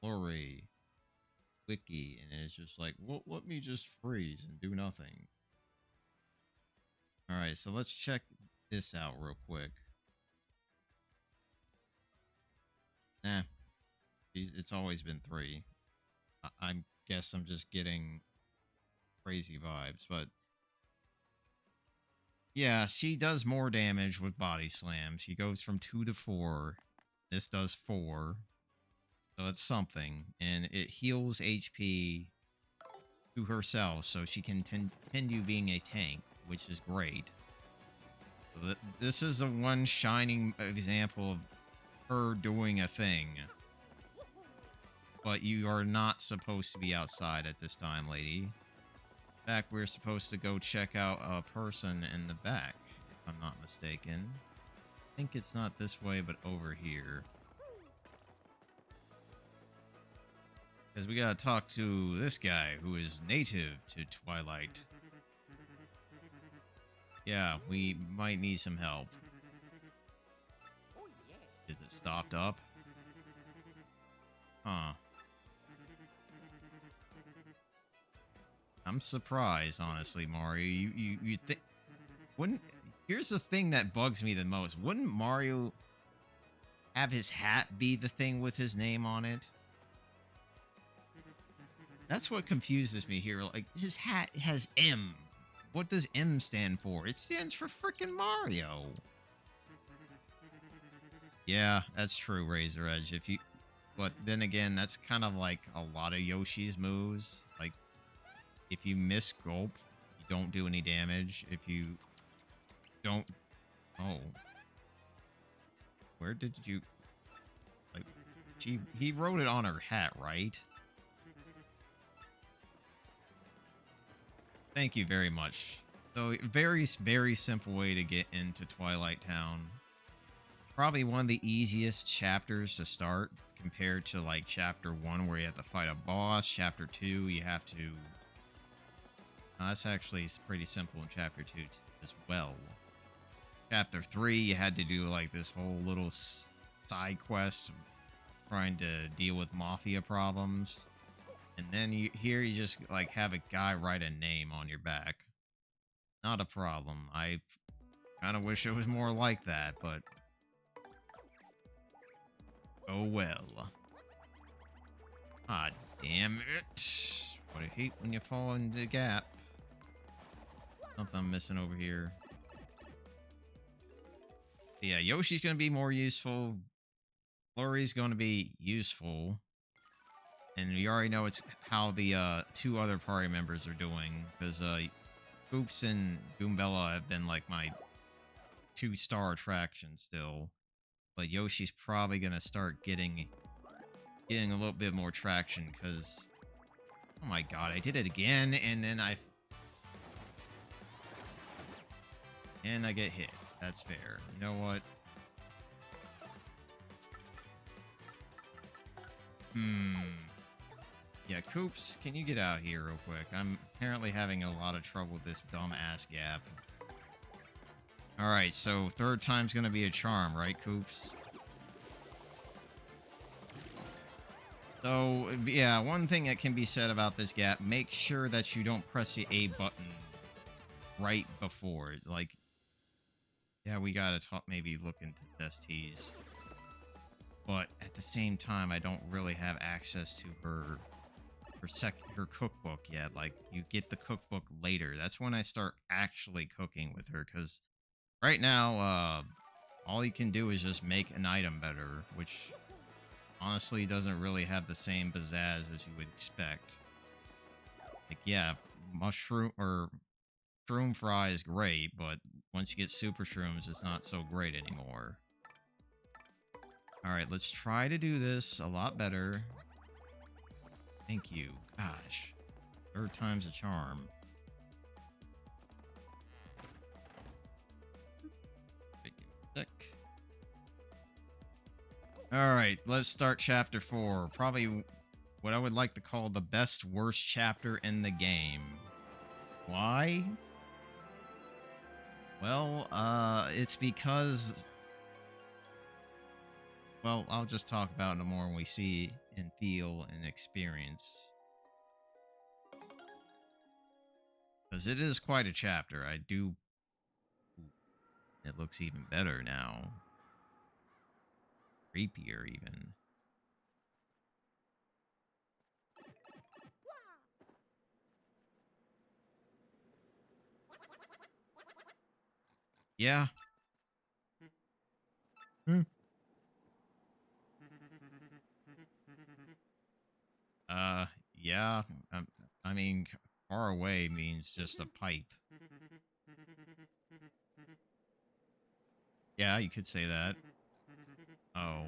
Lori Wiki, and it's just like, well, let me just freeze and do nothing. Alright, so let's check this out real quick. Nah, it's always been 3. I guess I'm just getting crazy vibes, but yeah, she does more damage with body slam. She goes from 2 to 4. This does 4. So it's something. And it heals HP to herself, so she can continue being a tank, which is great. So this is the one shining example of her doing a thing. But you are not supposed to be outside at this time, lady. In fact, we're supposed to go check out a person in the back, if I'm not mistaken. I think it's not this way, but over here. Because we gotta talk to this guy who is native to Twilight. Yeah, we might need some help. Oh yeah. Is it stopped up? Huh. I'm surprised, honestly, Mario. You think... Wouldn't... Here's the thing that bugs me the most. Wouldn't Mario have his hat be the thing with his name on it? That's what confuses me here. Like, his hat has M. What does M stand for? It stands for frickin' Mario. Yeah, that's true, Razor Edge. If you... But then again, that's kind of like a lot of Yoshi's moves. Like, if you miss Gulp, you don't do any damage. If you don't... Oh. Where did you... Like, He wrote it on her hat, right? Thank you very much. So, very simple way to get into Twilight Town. Probably one of the easiest chapters to start compared to like chapter 1 where you have to fight a boss. Chapter 2, you have to... that's actually pretty simple in chapter 2 as well. Chapter 3, you had to do like this whole little side quest trying to deal with mafia problems. And then here you just like have a guy write a name on your back. Not a problem. I kind of wish it was more like that, but oh well. Ah, damn it. What I hate when you fall into the gap. Something I'm missing over here. Yeah, Yoshi's going to be more useful. Flurry's going to be useful. And we already know it's how the 2 other party members are doing. Because Oops and Goombella have been like my 2-star attraction still. But Yoshi's probably going to start getting a little bit more traction. Because, oh my god, I did it again. And then I get hit. That's fair. You know what? Yeah, Coops, can you get out here real quick? I'm apparently having a lot of trouble with this dumb-ass gap. Alright, so 3rd time's gonna be a charm, right, Coops? So, yeah, one thing that can be said about this gap, make sure that you don't press the A button right before it. Like, yeah, we gotta maybe look into STs. But at the same time, I don't really have access to her cookbook yet. Like, you get the cookbook later. That's when I start actually cooking with her, because right now, all you can do is just make an item better, which honestly doesn't really have the same pizzazz as you would expect. Like, yeah, mushroom or shroom fry is great, but once you get super shrooms, it's not so great anymore. Alright, let's try to do this a lot better. Thank you. Gosh. 3rd time's a charm. Alright, let's start chapter 4. Probably what I would like to call the best worst chapter in the game. Why? Well, it's because... well, I'll just talk about it more when we see and feel and experience. Because it is quite a chapter. I do... it looks even better now. Creepier, even. Yeah. Yeah. I mean, far away means just a pipe. Yeah, you could say that. Oh.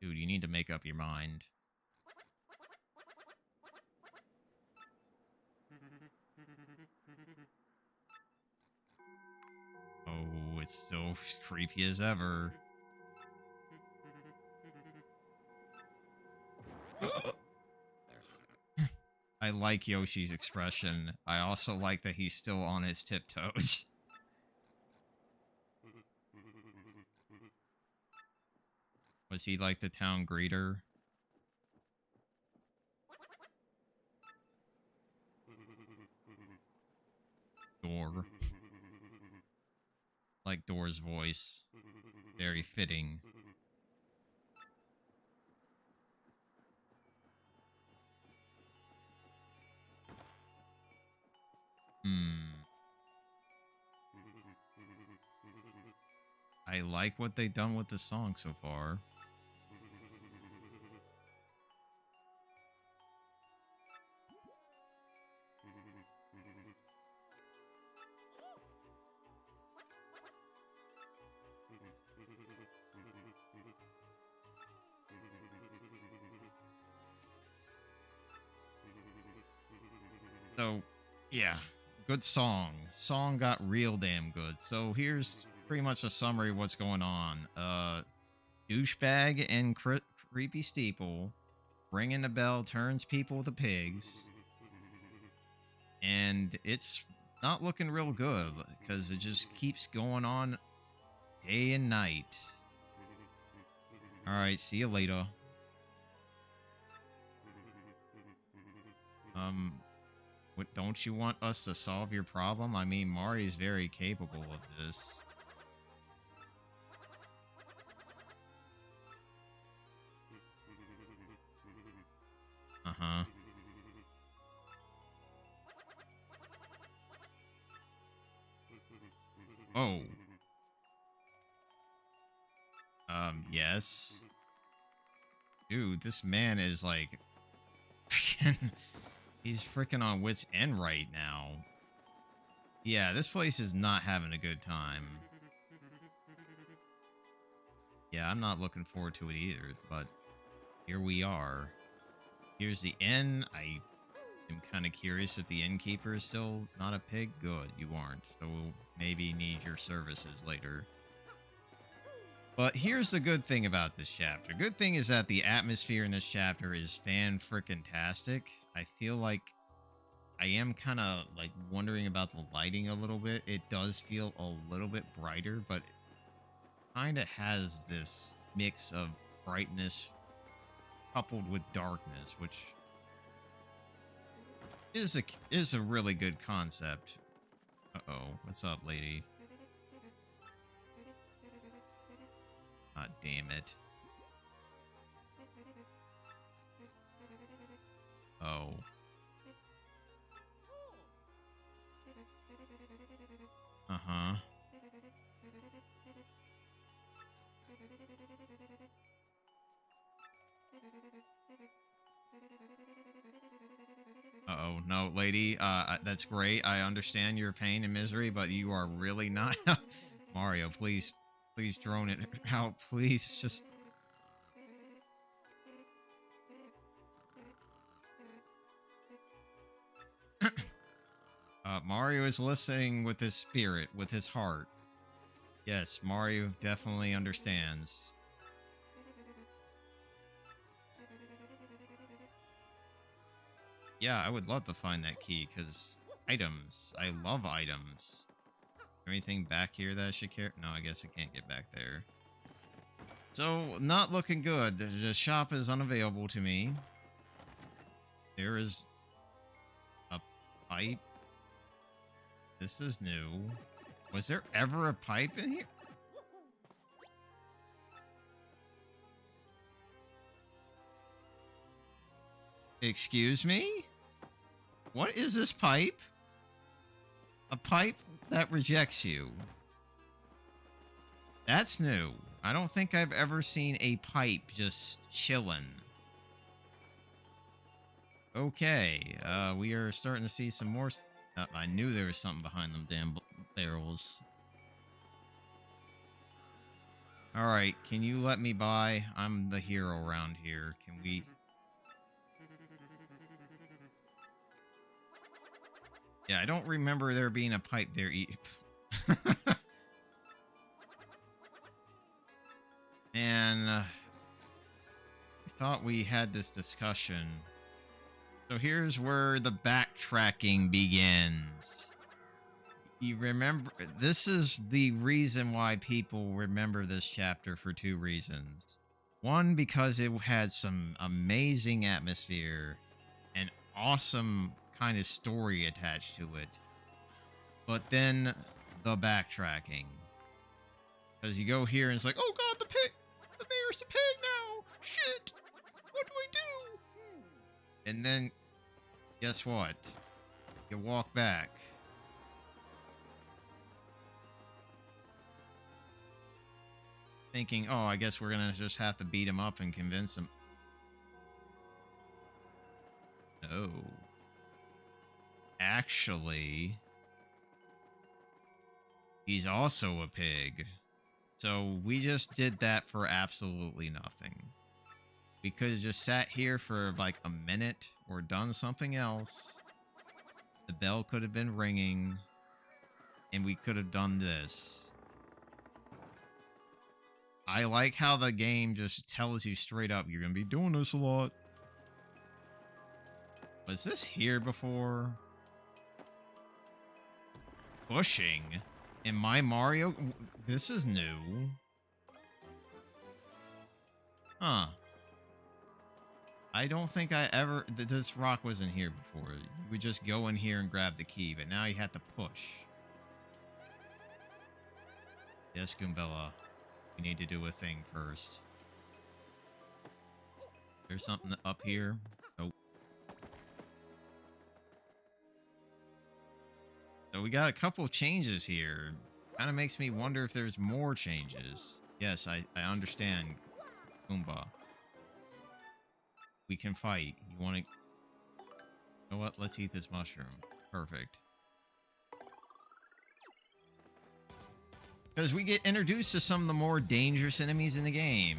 Dude, you need to make up your mind. Oh, it's still as creepy as ever. I like Yoshi's expression. I also like that he's still on his tiptoes. Was he like the town greeter? Door. Like Door's voice. Very fitting. I like what they've done with the song so far. So, yeah, good song. Song got real damn good. So here's pretty much a summary of what's going on. Douchebag and creepy steeple ringing the bell turns people to pigs, and it's not looking real good because it just keeps going on day and night. All right, see you later. What, don't you want us to solve your problem? I mean, Mari's very capable of this. Uh-huh. Oh. Yes. Dude, this man is like... He's freaking on wit's end right now. Yeah, this place is not having a good time. Yeah, I'm not looking forward to it either, but here we are. Here's the inn. I am kind of curious if the innkeeper is still not a pig. Good, you aren't. So we'll maybe need your services later. But here's the good thing about this chapter. Good thing is that the atmosphere in this chapter is fan-frickin-tastic. I feel like I am kind of like wondering about the lighting a little bit. It does feel a little bit brighter, but it kind of has this mix of brightness coupled with darkness, which is a really good concept. Uh-oh, what's up, lady? God damn it. Oh. Uh-huh. Uh-oh, no, lady, that's great. I understand your pain and misery, but you are really not... Mario, please drone it out, please, just... Mario is listening with his spirit, with his heart. Yes, Mario definitely understands. Yeah, I would love to find that key, because items. I love items. Anything back here that I should care? No, I guess I can't get back there. So, not looking good. The shop is unavailable to me. There is a pipe. This is new. Was there ever a pipe in here? Excuse me? What is this pipe? A pipe that rejects you. That's new. I don't think I've ever seen a pipe just chilling. Okay, we are starting to see some more... I knew there was something behind them damn barrels. Alright, can you let me by? I'm the hero around here. Can we... Yeah, I don't remember there being a pipe there. And I thought we had this discussion. So here's where the backtracking begins. You remember, this is the reason why people remember this chapter for two reasons. One, because it had some amazing atmosphere and awesome kind of story attached to it. But then the backtracking. Because you go here and it's like, oh god, the pig! The mayor's a pig now! Shit! What do I do? And then, guess what? You walk back. Thinking, oh, I guess we're gonna just have to beat him up and convince him. No. Actually, he's also a pig. So we just did that for absolutely nothing. We could have just sat here for like a minute or done something else. The bell could have been ringing, and we could have done this. I like how the game just tells you straight up, you're going to be doing this a lot. Was this here before? Pushing? In my Mario? This is new. Huh. I don't think I ever... This rock wasn't here before. We just go in here and grab the key, but now you have to push. Yes, Goombella. We need to do a thing first. There's something up here. Nope. So we got a couple changes here. Kind of makes me wonder if there's more changes. Yes, I understand, Goomba. We can fight. You want to... You know what? Let's eat this mushroom. Perfect. Because we get introduced to some of the more dangerous enemies in the game.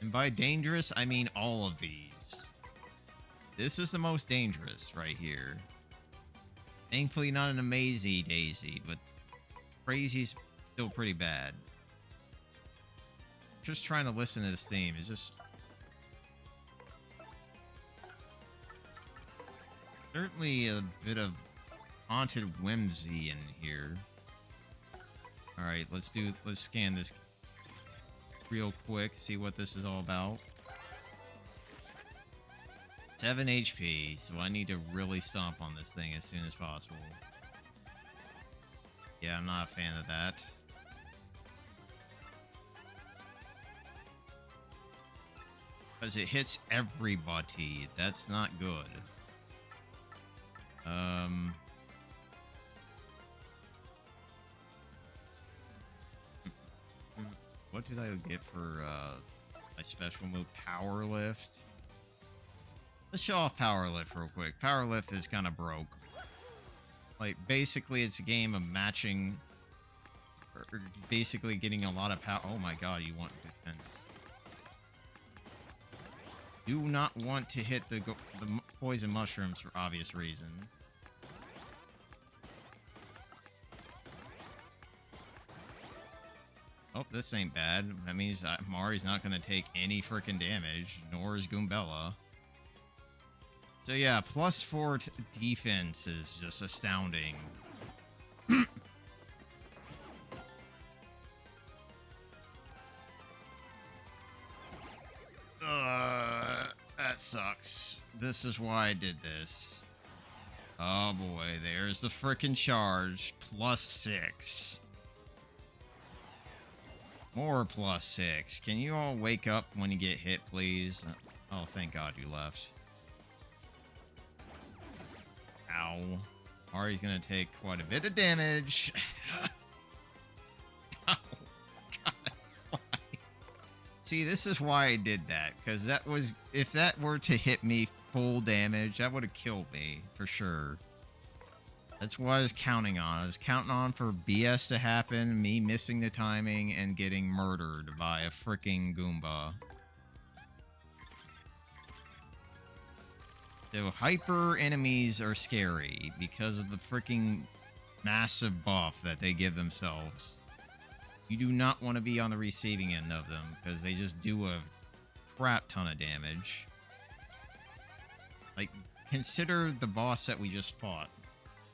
And by dangerous, I mean all of these. This is the most dangerous right here. Thankfully not an Amazy Daisy, but Crazy's still pretty bad. Just trying to listen to this theme is just... Certainly a bit of haunted whimsy in here. Alright, let's scan this real quick, see what this is all about. 7 HP, so I need to really stomp on this thing as soon as possible. Yeah, I'm not a fan of that. Because it hits everybody. That's not good. What did I get for my special move? Power Lift? Let's show off Power Lift real quick. Power Lift is kind of broke. Like, basically, it's a game of matching... Or basically getting a lot of power... Oh my god, you want defense. Do not want to hit the poison mushrooms for obvious reasons. Oh, this ain't bad. That means Mari's not going to take any freaking damage, nor is Goombella. So yeah, +4 defense is just astounding. That sucks. This is why I did this. Oh boy, there's the frickin' charge. +6. More +6. Can you all wake up when you get hit, please? Oh, thank God you left. Ow. Mari's gonna take quite a bit of damage. Oh, God. Why? See, this is why I did that. Because that was... If that were to hit me full damage, that would have killed me. For sure. That's what I was counting on. I was counting on for BS to happen, me missing the timing, and getting murdered by a freaking Goomba. So hyper enemies are scary because of the freaking massive buff that they give themselves. You do not want to be on the receiving end of them because they just do a crap ton of damage. Like, consider the boss that we just fought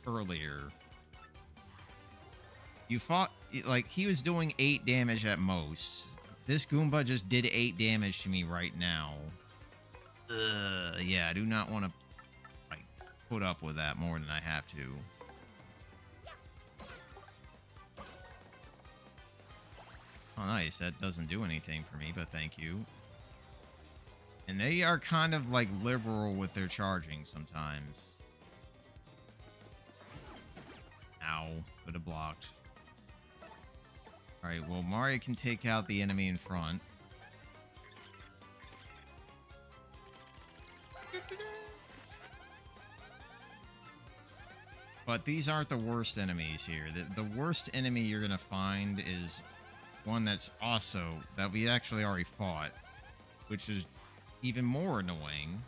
earlier. You fought, like, he was doing 8 damage at most. This Goomba just did 8 damage to me right now. Yeah, I do not want to, like, put up with that more than I have to. Oh, nice. That doesn't do anything for me, but thank you. And they are kind of, like, liberal with their charging sometimes. Ow. Could have blocked. Alright, well, Mario can take out the enemy in front. But these aren't the worst enemies here. The worst enemy you're going to find is one that's also... that we actually already fought. Which is even more annoying.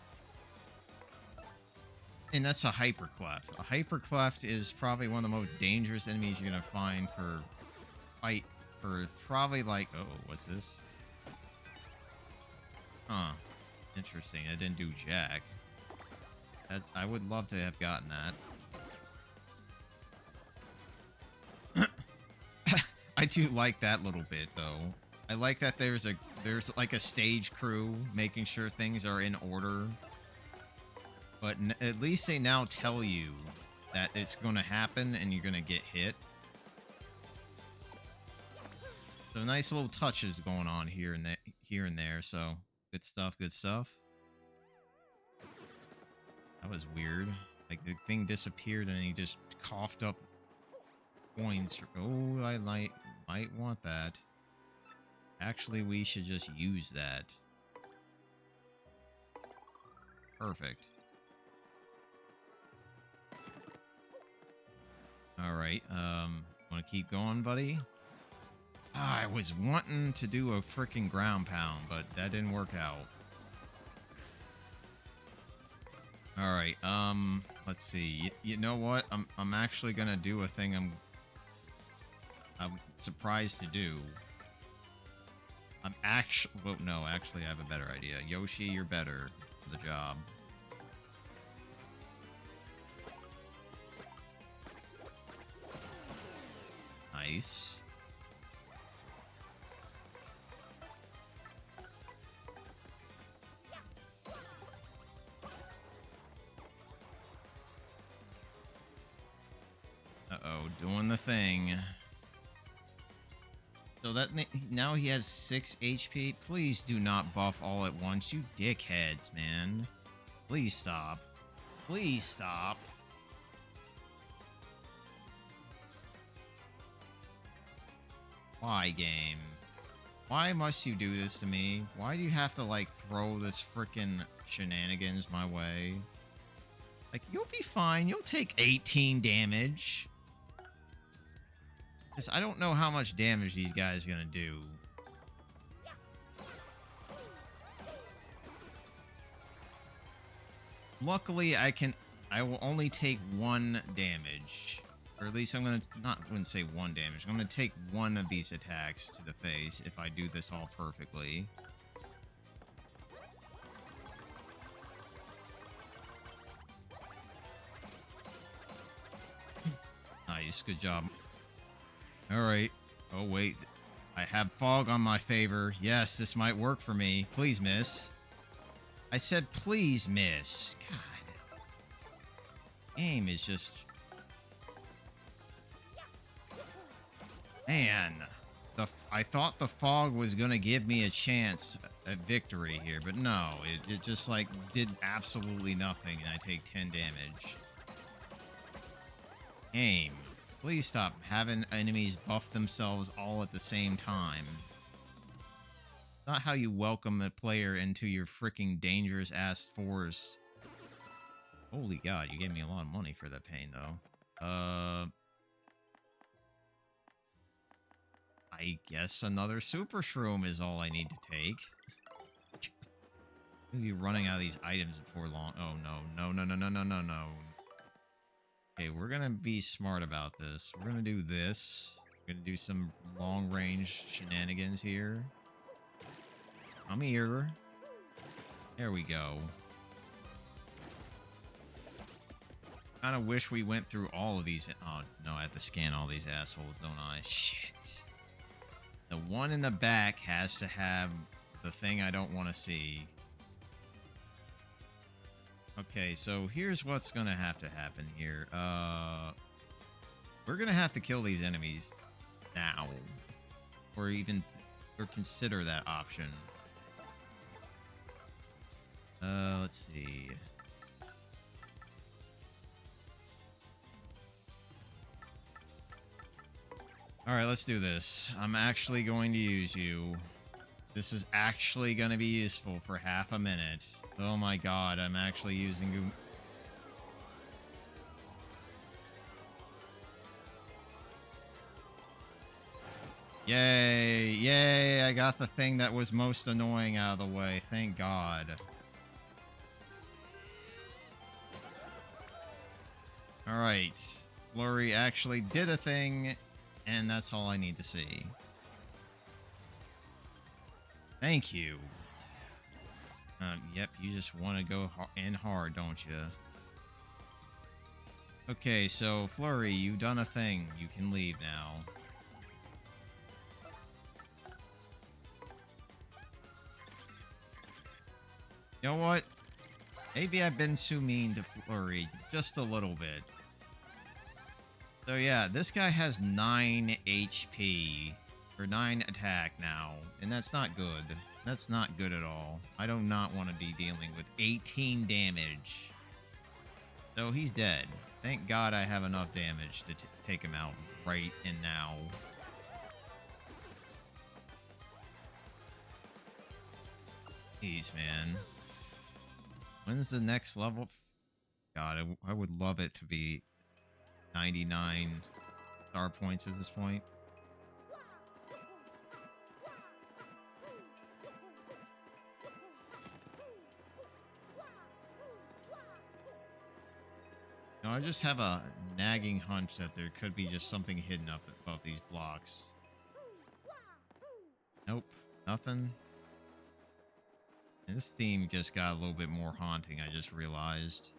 And that's a hyperclef. A hyperclef is probably one of the most dangerous enemies you're gonna find for fight for probably like, oh, what's this? Huh. Interesting. I didn't do jack. I would love to have gotten that. I do like that little bit though. I like that there's like a stage crew making sure things are in order. But at least they now tell you that it's going to happen and you're going to get hit. So nice little touches going on here and there. So good stuff, good stuff. That was weird. Like the thing disappeared and he just coughed up coins. Oh, I might want that. Actually, we should just use that. Perfect. All right. Want to keep going, buddy? I was wanting to do a freaking ground pound, but that didn't work out. All right. Let's see. You know what? I'm actually gonna do a thing I'm surprised to do. Well, no, actually, I have a better idea. Yoshi, you're better for the job. Nice. Uh-oh, doing the thing. So that now he has 6 HP. Please do not buff all at once, you dickheads, man. Please stop. Please stop. Why, game? Why must you do this to me? Why do you have to, like, throw this frickin' shenanigans my way? Like, you'll be fine. You'll take 18 damage. Because I don't know how much damage these guys are gonna do. Luckily, I will only take 1 damage. Or at least I'm gonna, wouldn't say 1 damage. I'm gonna take 1 of these attacks to the face if I do this all perfectly. Nice, good job. Alright. Oh, wait. I have fog on my favor. Yes, this might work for me. Please, miss. I said please, miss. God. Game is just... Man. I thought the fog was going to give me a chance at victory here, but no. It just, like, did absolutely nothing, and I take 10 damage. Game. Please stop having enemies buff themselves all at the same time. Not how you welcome a player into your freaking dangerous-ass forest. Holy God, you gave me a lot of money for that pain, though. I guess another Super Shroom is all I need to take. I'm gonna be running out of these items before long. Oh, no. Okay, we're gonna be smart about this. We're gonna do this. We're gonna do some long-range shenanigans here. Come here. There we go. Kind of wish we went through all of these. Oh, no, I have to scan all these assholes, don't I? Shit. The one in the back has to have the thing I don't want to see. Okay, so here's what's gonna have to happen here. We're gonna have to kill these enemies now. Or consider that option. Let's see. Alright, let's do this. I'm actually going to use you. This is actually going to be useful for half a minute. Oh my God, I'm actually using you. Yay, yay, I got the thing that was most annoying out of the way. Thank God. Alright. Flurry actually did a thing, and that's all I need to see. Thank you. Yep, you just want to go in hard, don't you? Okay, so Flurry, you've done a thing. You can leave now. You know what? Maybe I've been too mean to Flurry just a little bit. So yeah, this guy has 9 HP, or 9 attack now, and that's not good. That's not good at all. I do not want to be dealing with 18 damage. So he's dead. Thank God I have enough damage to take him out right and now. Jeez, man. When's the next level? God, I would love it to be 99 star points at this point. No, I just have a nagging hunch that there could be just something hidden up above these blocks. Nope, nothing. And this theme just got a little bit more haunting, I just realized.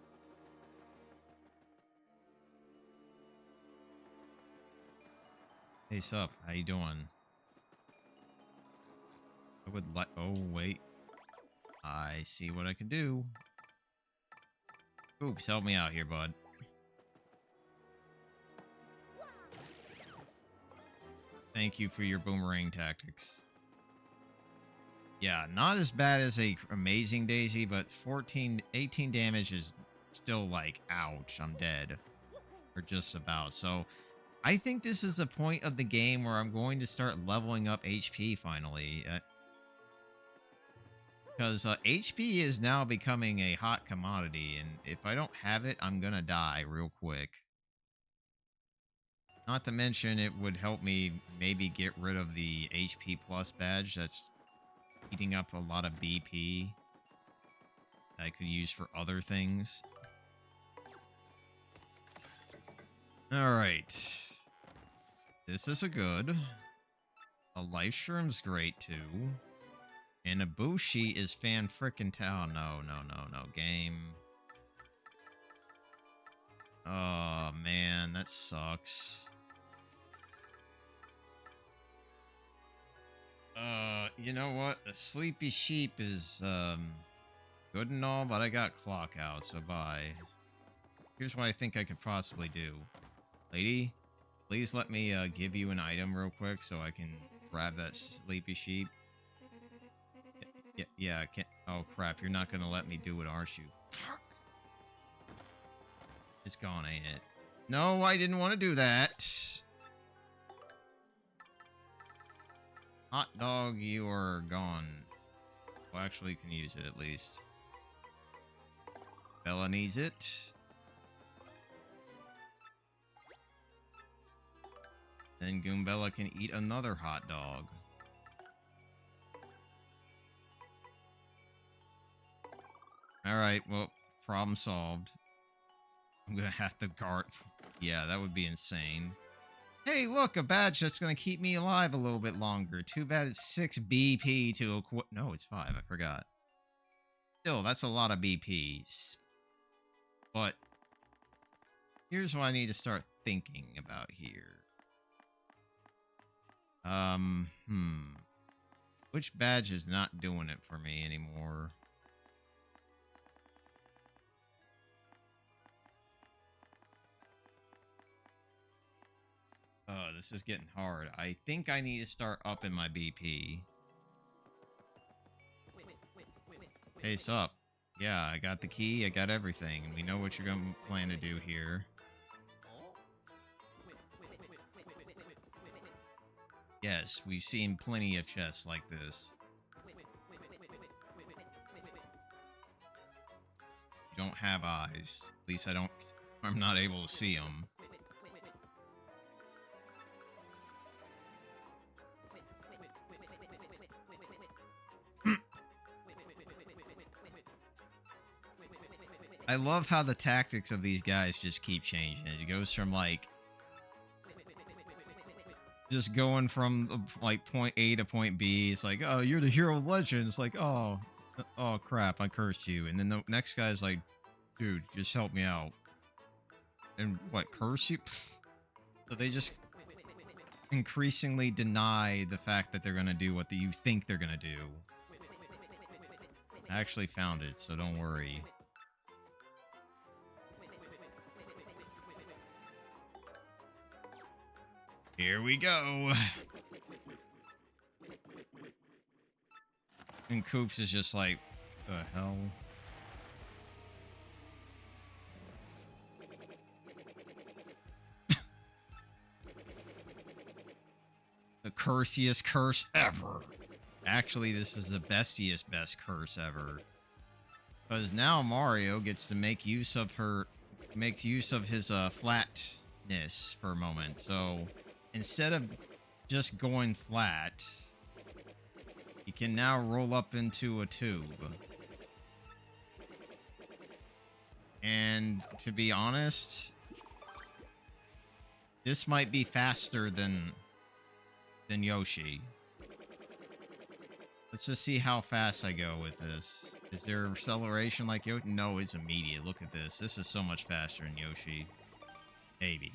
Hey, sup? How you doing? I would like... Oh, wait. I see what I can do. Oops, help me out here, bud. Thank you for your boomerang tactics. Yeah, not as bad as a amazing Daisy, but 18 damage is still like, ouch, I'm dead. Or just about. So, I think this is a point of the game where I'm going to start leveling up HP finally. Because HP is now becoming a hot commodity, and if I don't have it, I'm gonna die real quick. Not to mention, it would help me maybe get rid of the HP Plus badge that's eating up a lot of BP that I could use for other things. Alright. This is a good. A Life Shroom's great, too. And Ibushi is fan-frickin'-town. No, game. Oh, man, that sucks. You know what? A Sleepy Sheep is, good and all, but I got Clock out, so bye. Here's what I think I could possibly do. Lady, please let me, give you an item real quick so I can grab that Sleepy Sheep. Yeah, I can't. Oh, crap, you're not gonna let me do it, aren't you? It's gone, ain't it? No, I didn't want to do that. Hot dog, you are gone. Well, actually, you can use it at least. Bella needs it. Then Goombella can eat another hot dog. Alright, well, problem solved. I'm gonna have to guard. Yeah, that would be insane. Hey, look, a badge that's gonna keep me alive a little bit longer. Too bad it's 6 BP to equip. No, it's 5. I forgot. Still, that's a lot of BP. But here's what I need to start thinking about here. Which badge is not doing it for me anymore? Oh, this is getting hard. I think I need to start upping my BP. Hey, sup? Yeah, I got the key, I got everything, and we know what you're gonna plan to do here. Yes, we've seen plenty of chests like this. You don't have eyes. At least I'm not able to see them. I love how the tactics of these guys just keep changing. It goes from like just going from like point A to point B. It's like, oh, you're the hero of legend. It's like, oh crap, I cursed you. And then the next guy's like, dude, just help me out. And what, curse you? So they just increasingly deny the fact that they're gonna do what you think they're gonna do. I actually found it, so don't worry. Here we go. And Koops is just like, the hell? The cursiest curse ever. Actually, this is the bestiest best curse ever. Because now Mario gets to make use of his flatness for a moment. So instead of just going flat, he can now roll up into a tube. And to be honest, this might be faster than Yoshi. Let's just see how fast I go with this. Is there acceleration like Yoshi? No, it's immediate. Look at this. This is so much faster than Yoshi. Maybe.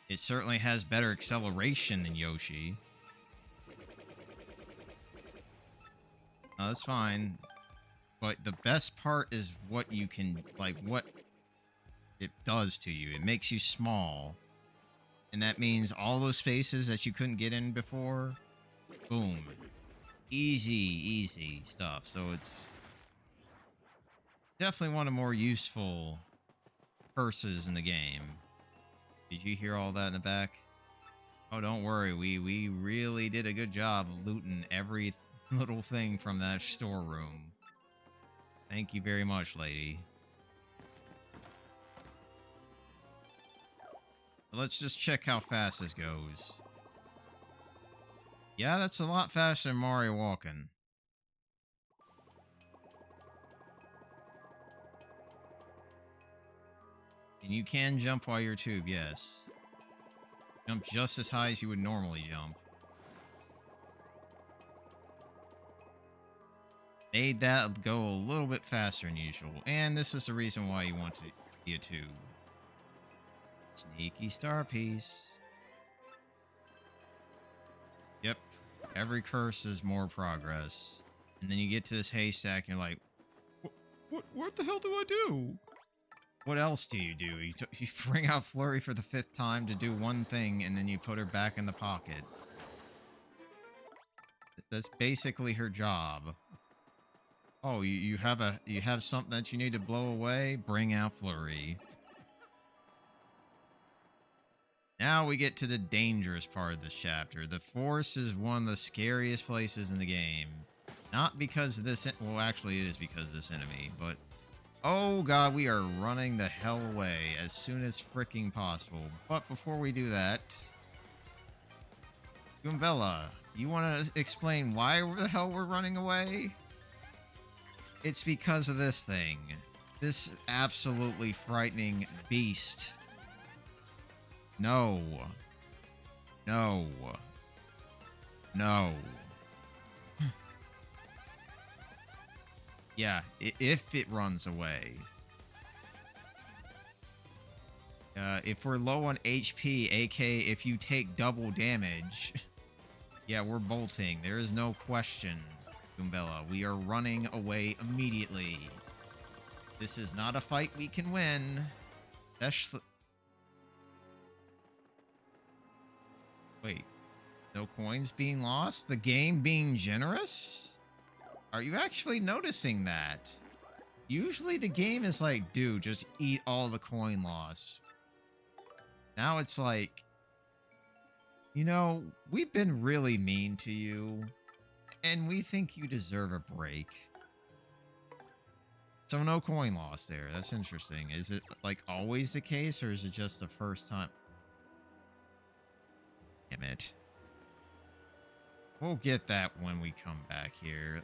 It certainly has better acceleration than Yoshi. No, that's fine. But the best part is what you can, like, what it does to you. It makes you small. And that means all those spaces that you couldn't get in before, boom. Easy stuff. So it's definitely one of the more useful curses in the game. Did you hear all that in the back? Oh, don't worry. We really did a good job of looting every little thing from that storeroom. Thank you very much, lady. Let's just check how fast this goes. Yeah, that's a lot faster than Mario walking. And you can jump while you're tube, yes. Jump just as high as you would normally jump. Made that go a little bit faster than usual. And this is the reason why you want to be a tube. Sneaky star piece. Yep. Every curse is more progress. And then you get to this haystack and you're like, what the hell do I do? What else do? You bring out Flurry for the 5th time to do one thing and then you put her back in the pocket. That's basically her job. Oh, you have something that you need to blow away? Bring out Flurry. Now we get to the dangerous part of this chapter. The forest is one of the scariest places in the game. Not because of this... Well, actually, it is because of this enemy, but... Oh, God, we are running the hell away as soon as freaking possible. But before we do that... Goombella, you want to explain why the hell we're running away? It's because of this thing. This absolutely frightening beast... No. No. No. Yeah, if it runs away. If we're low on HP, aka if you take double damage, yeah, we're bolting. There is no question, Goombella. We are running away immediately. This is not a fight we can win. Wait, no coins being lost? The game being generous? Are you actually noticing that? Usually the game is like, dude, just eat all the coin loss. Now it's like, you know, we've been really mean to you, and we think you deserve a break. So no coin loss there. That's interesting. Is it like always the case, or is it just the first time? Damn it. We'll get that when we come back here.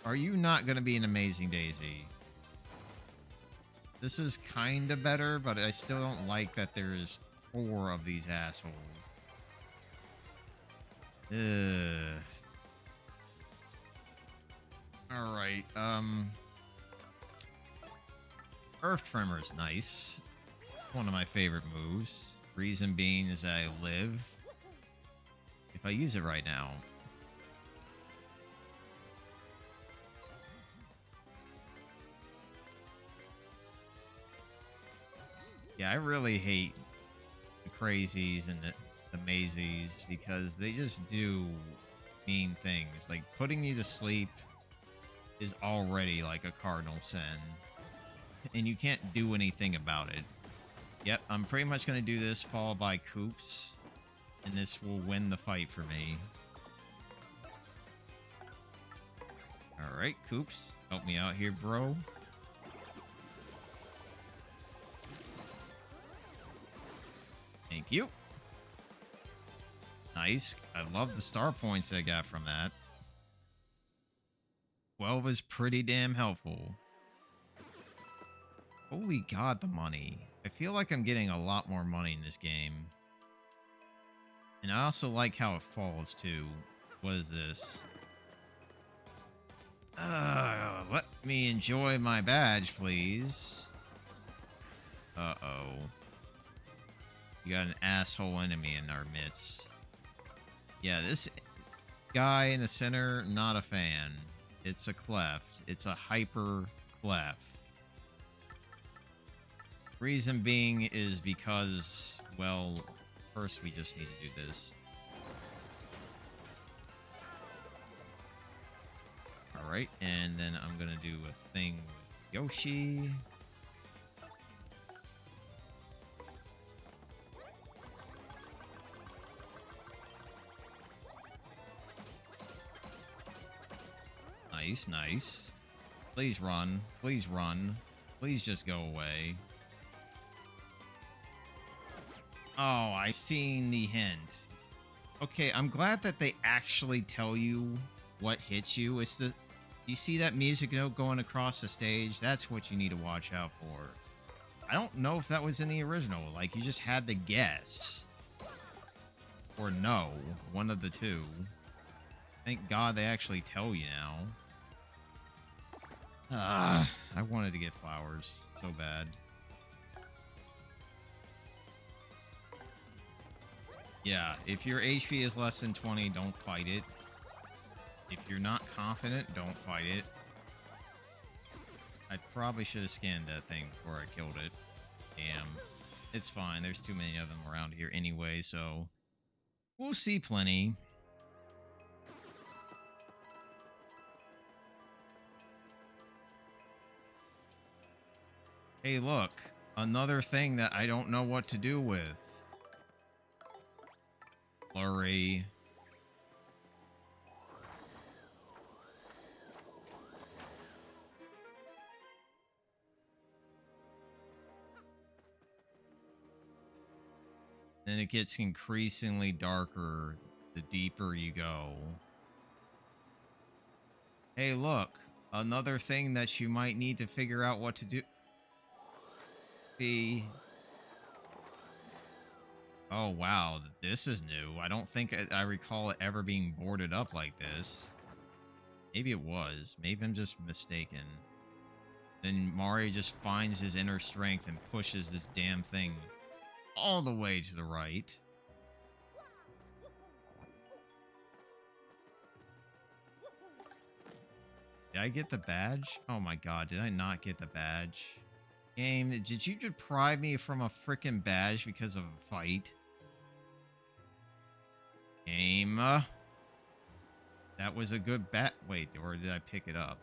Are you not going to be an Amazing Daisy? This is kind of better, but I still don't like that there's 4 of these assholes. Ugh. Alright, Earth Tremor's nice. One of my favorite moves. Reason being is I live. If I use it right now. Yeah, I really hate the crazies and the mazies because they just do mean things. Like, putting you to sleep is already like a cardinal sin. And you can't do anything about it. Yep, I'm pretty much going to do this followed by Coops. And this will win the fight for me. Alright, Coops. Help me out here, bro. Thank you. Nice. I love the star points I got from that. 12 is pretty damn helpful. Holy God, the money. I feel like I'm getting a lot more money in this game. And I also like how it falls, too. What is this? Let me enjoy my badge, please. Uh-oh. You got an asshole enemy in our midst. Yeah, this guy in the center, not a fan. It's a cleft. It's a hyper cleft. Reason being is because, well, first we just need to do this. Alright, and then I'm gonna do a thing with Yoshi. Nice, nice. Please run. Please run. Please just go away. Oh, I've seen the hint. Okay, I'm glad that they actually tell you what hits you. It's the... You see that music note going across the stage? That's what you need to watch out for. I don't know if that was in the original. Like, you just had to guess. Or no. One of the two. Thank God they actually tell you now. I wanted to get flowers so bad. Yeah, if your HP is less than 20, don't fight it. If you're not confident, don't fight it. I probably should have scanned that thing before I killed it. Damn. It's fine. There's too many of them around here anyway, so... We'll see plenty. Hey, look. Another thing that I don't know what to do with. Flurry. Then it gets increasingly darker the deeper you go. Hey, look. Another thing that you might need to figure out what to do. Oh, wow. This is new. I don't think I recall it ever being boarded up like this. Maybe it was. Maybe I'm just mistaken. Then Mario just finds his inner strength and pushes this damn thing all the way to the right. Did I get the badge? Oh my God, did I not get the badge? Game, did you deprive me from a freaking badge because of a fight? Game. That was a good bat. Wait, or did I pick it up?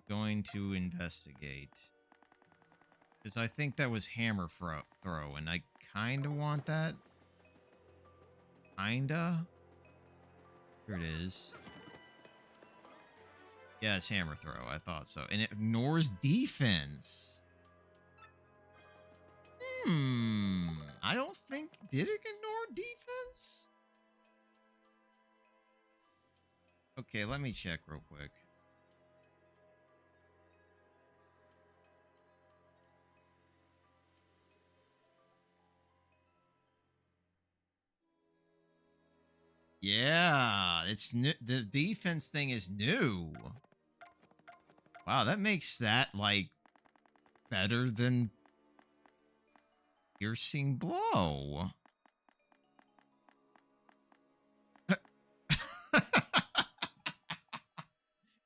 Going to investigate. Because I think that was hammer throw, and I kind of want that. Kinda. Here it is. Yeah, it's hammer throw. I thought so. And it ignores defense. I don't think... Did it ignore defense? Okay, let me check real quick. Yeah, it's new. The defense thing is new. Wow, that makes that like better than piercing blow.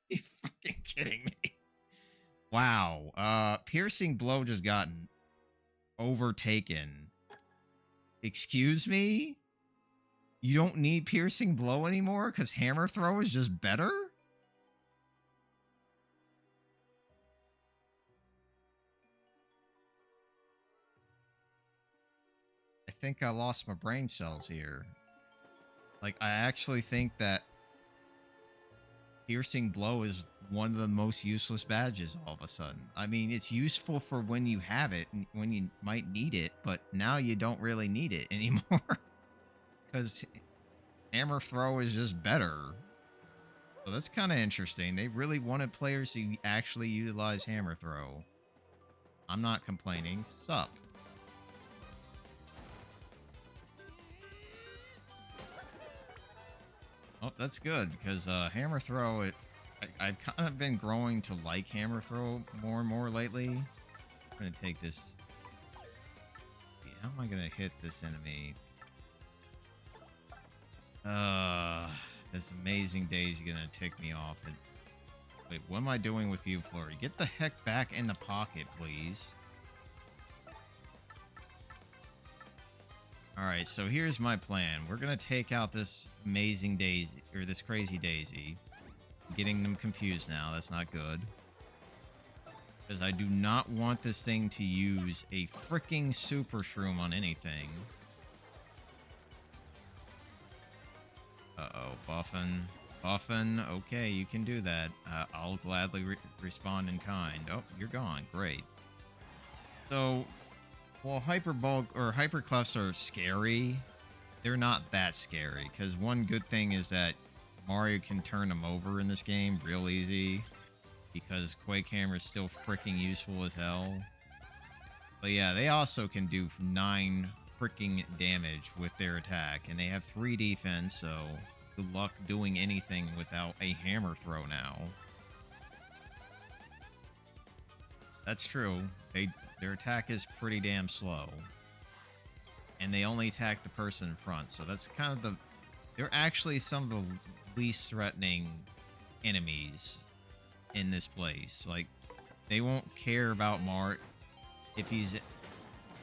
You fucking kidding me? Wow. Piercing blow just got overtaken. Excuse me? You don't need piercing blow anymore because hammer throw is just better? I think I lost my brain cells here. Like, I actually think that piercing blow is one of the most useless badges all of a sudden. I mean, it's useful for when you have it, and when you might need it, but now you don't really need it anymore. Because hammer throw is just better. So that's kind of interesting. They really wanted players to actually utilize hammer throw. I'm not complaining. Sup? Oh, that's good, because hammer throw, I've kind of been growing to like hammer throw more and more lately. I'm going to take this. How am I going to hit this enemy? This amazing daisy going to tick me off. Wait, what am I doing with you, Flurry? Get the heck back in the pocket, please. Alright, so here's my plan. We're going to take out this amazing daisy, or this crazy daisy. I'm getting them confused now. That's not good. Because I do not want this thing to use a freaking super shroom on anything. Uh-oh, Buffin. Buffin, okay, you can do that. I'll gladly respond in kind. Oh, you're gone. Great. So, while Hyper Bulk or Hyper Clefs are scary, they're not that scary. Because one good thing is that Mario can turn them over in this game real easy. Because Quake Hammer is still freaking useful as hell. But yeah, they also can do 9 freaking damage with their attack. And they have 3 defense, so good luck doing anything without a hammer throw now. That's true. Their attack is pretty damn slow. And they only attack the person in front, so that's kind of the... They're actually some of the least threatening enemies in this place. Like, they won't care about Mario if he's...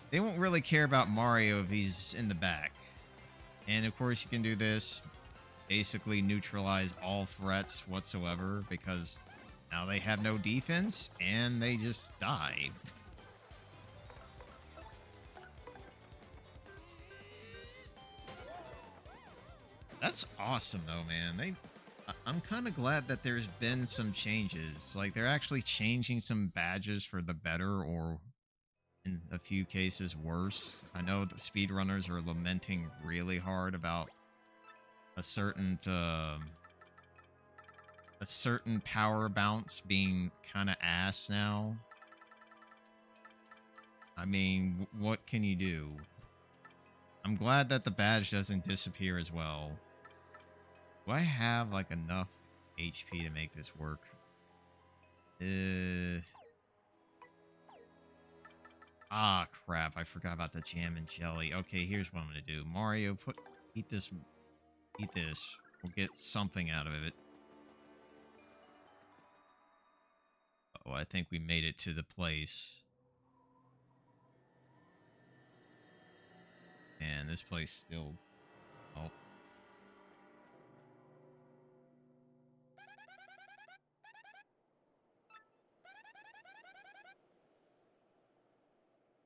They won't really care about Mario if he's in the back. And of course you can do this, basically neutralize all threats whatsoever, because now they have no defense and they just die. That's awesome though, man. I'm kind of glad that there's been some changes. Like, they're actually changing some badges for the better, or in a few cases worse. I know the speedrunners are lamenting really hard about a certain power bounce being kind of ass now. I mean, what can you do? I'm glad that the badge doesn't disappear as well. Do I have, like, enough HP to make this work? Ah, crap. I forgot about the jam and jelly. Okay, here's what I'm going to do. Mario, eat this. Eat this. We'll get something out of it. Oh, I think we made it to the place. And this place still... Oh.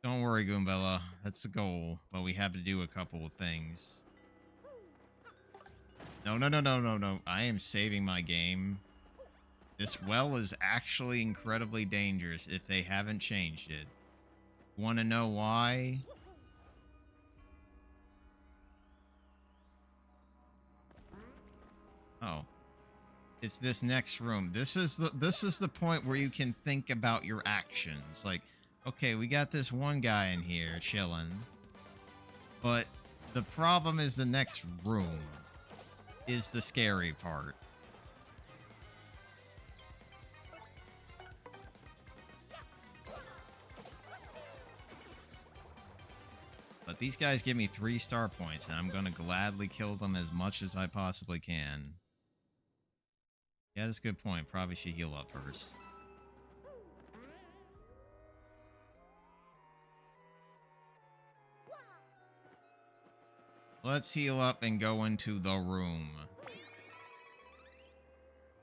Don't worry, Goombella. That's the goal. But we have to do a couple of things. No, no, no, no, no, no. I am saving my game. This well is actually incredibly dangerous if they haven't changed it. Want to know why? Oh. It's this next room. This is the point where you can think about your actions. Like, okay, we got this one guy in here chilling. But the problem is the next room. is the scary part. But these guys give me 3 star points, and I'm going to gladly kill them as much as I possibly can. Yeah, that's a good point. Probably should heal up first. Let's heal up and go into the room.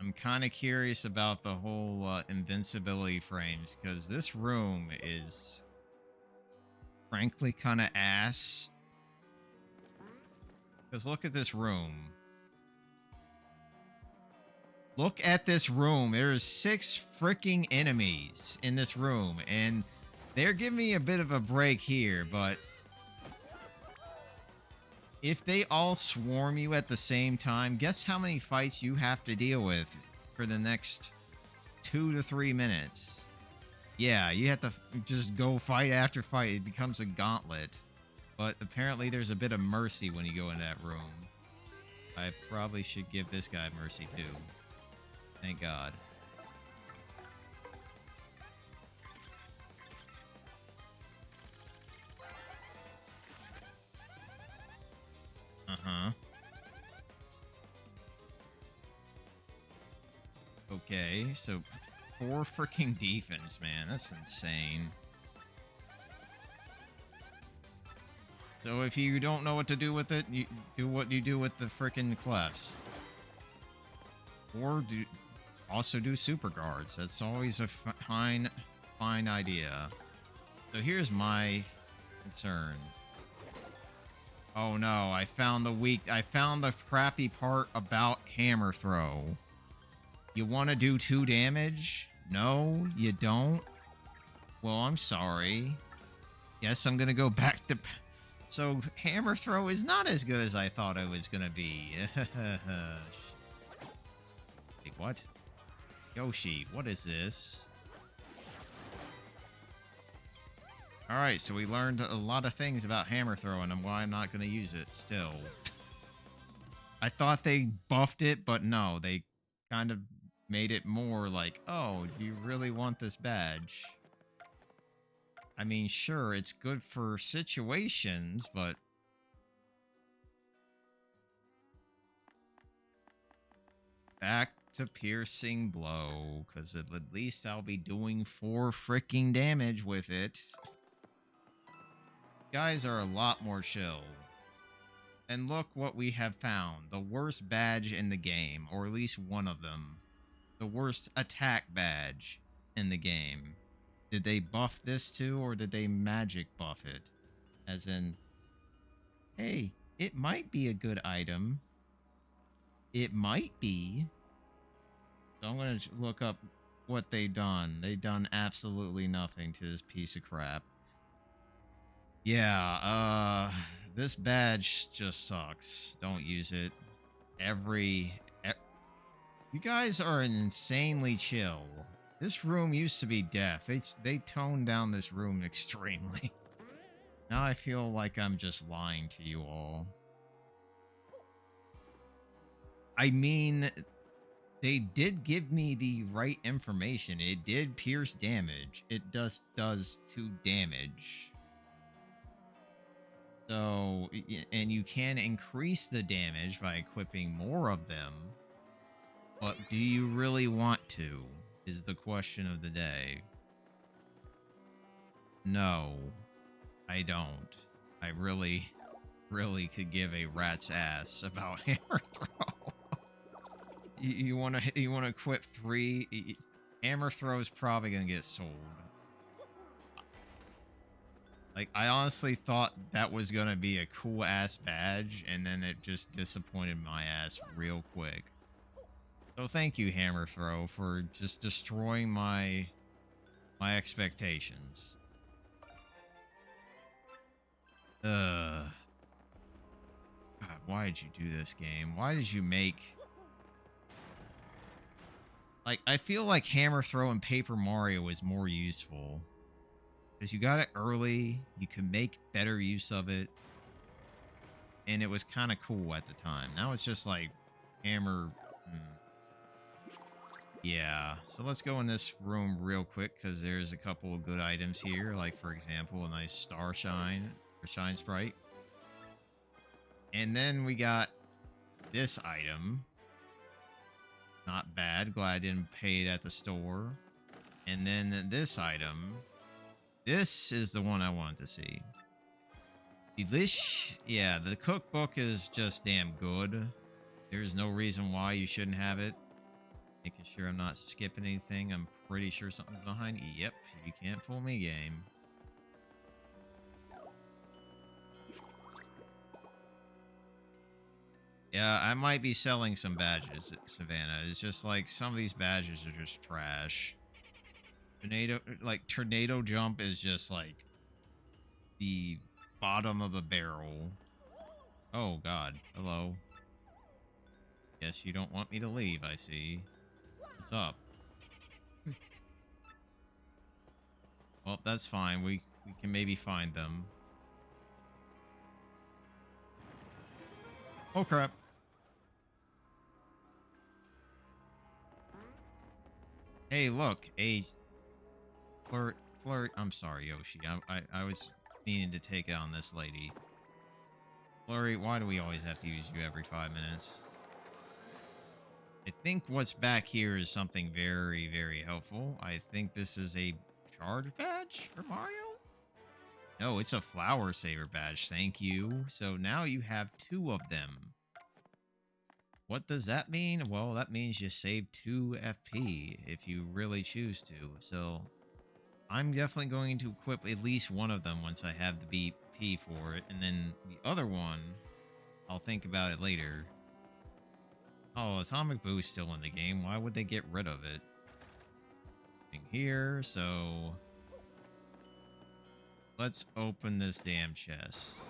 I'm kind of curious about the whole invincibility frames, because this room is frankly kind of ass. Because look at this room. Look at this room. There's 6 freaking enemies in this room, and they're giving me a bit of a break here, but if they all swarm you at the same time, guess how many fights you have to deal with for the next 2 to 3 minutes? Yeah, you have to just go fight after fight. It becomes a gauntlet. But apparently there's a bit of mercy when you go in that room. I probably should give this guy mercy too. Thank God. Uh-huh. Okay, so 4 freaking defense, man. That's insane. So if you don't know what to do with it, you do what you do with the freaking clefs. Or also do super guards. That's always a fine idea. So here's my concern. Oh no, I found the crappy part about hammer throw. You want to do 2 damage? No, you don't? Well, I'm sorry. Guess I'm gonna go back to... So, hammer throw is not as good as I thought it was gonna be. Wait, what? Yoshi, what is this? Alright, so we learned a lot of things about hammer throwing and why I'm not gonna use it still. I thought they buffed it, but no, they kind of made it more like, oh, do you really want this badge? I mean, sure, it's good for situations, but... Back to piercing blow, because at least I'll be doing 4 freaking damage with it. Guys are a lot more chill. And look what we have found. The worst badge in the game, or at least one of them. The worst attack badge in the game. Did they buff this too, or did they magic buff it? As in, hey, it might be a good item. It might be. So I'm going to look up what they done. They done absolutely nothing to this piece of crap. Yeah, this badge just sucks. Don't use it. You guys are insanely chill. This room used to be death. They toned down this room extremely. Now I feel like I'm just lying to you all. I mean, they did give me the right information. It did pierce damage. It does 2 damage. So, and you can increase the damage by equipping more of them. But do you really want to? Is the question of the day. No, I don't. I really could give a rat's ass about hammer throw. you wanna equip 3? Hammer throw is probably gonna get sold. Like, I honestly thought that was gonna be a cool ass badge, and then it just disappointed my ass real quick. So thank you, hammer throw, for just destroying my expectations. God, why did you do this game? Why did you make... Like, I feel like hammer throw in Paper Mario is more useful. Because you got it early, you can make better use of it, and it was kind of cool at the time. Now it's just like, hammer. Yeah, so let's go in this room real quick because there's a couple of good items here. Like, for example, a nice star shine or shine sprite. And then we got this item. Not bad. Glad I didn't pay it at the store. And then this item. This is the one I wanted to see. Delish. Yeah, the cookbook is just damn good. There's no reason why you shouldn't have it. Making sure I'm not skipping anything. I'm pretty sure something's behind. Yep, you can't fool me, game. Yeah, I might be selling some badges at Savannah. It's just like some of these badges are just trash. Tornado jump is just like the bottom of the barrel. Oh god, hello. Guess you don't want me to leave, I see. What's up? Well, that's fine. We can maybe find them. Oh crap. Hey, look, a flurry. I'm sorry, Yoshi. I was meaning to take it on this lady. Flurry, why do we always have to use you every 5 minutes? I think what's back here is something very, very helpful. I think this is a charge badge for Mario? No, it's a flower saver badge. Thank you. So now you have 2 of them. What does that mean? Well, that means you save 2 FP if you really choose to. So I'm definitely going to equip at least one of them once I have the BP for it. And then the other one, I'll think about it later. Oh, Atomic Boo's still in the game. Why would they get rid of it? Here, so let's open this damn chest.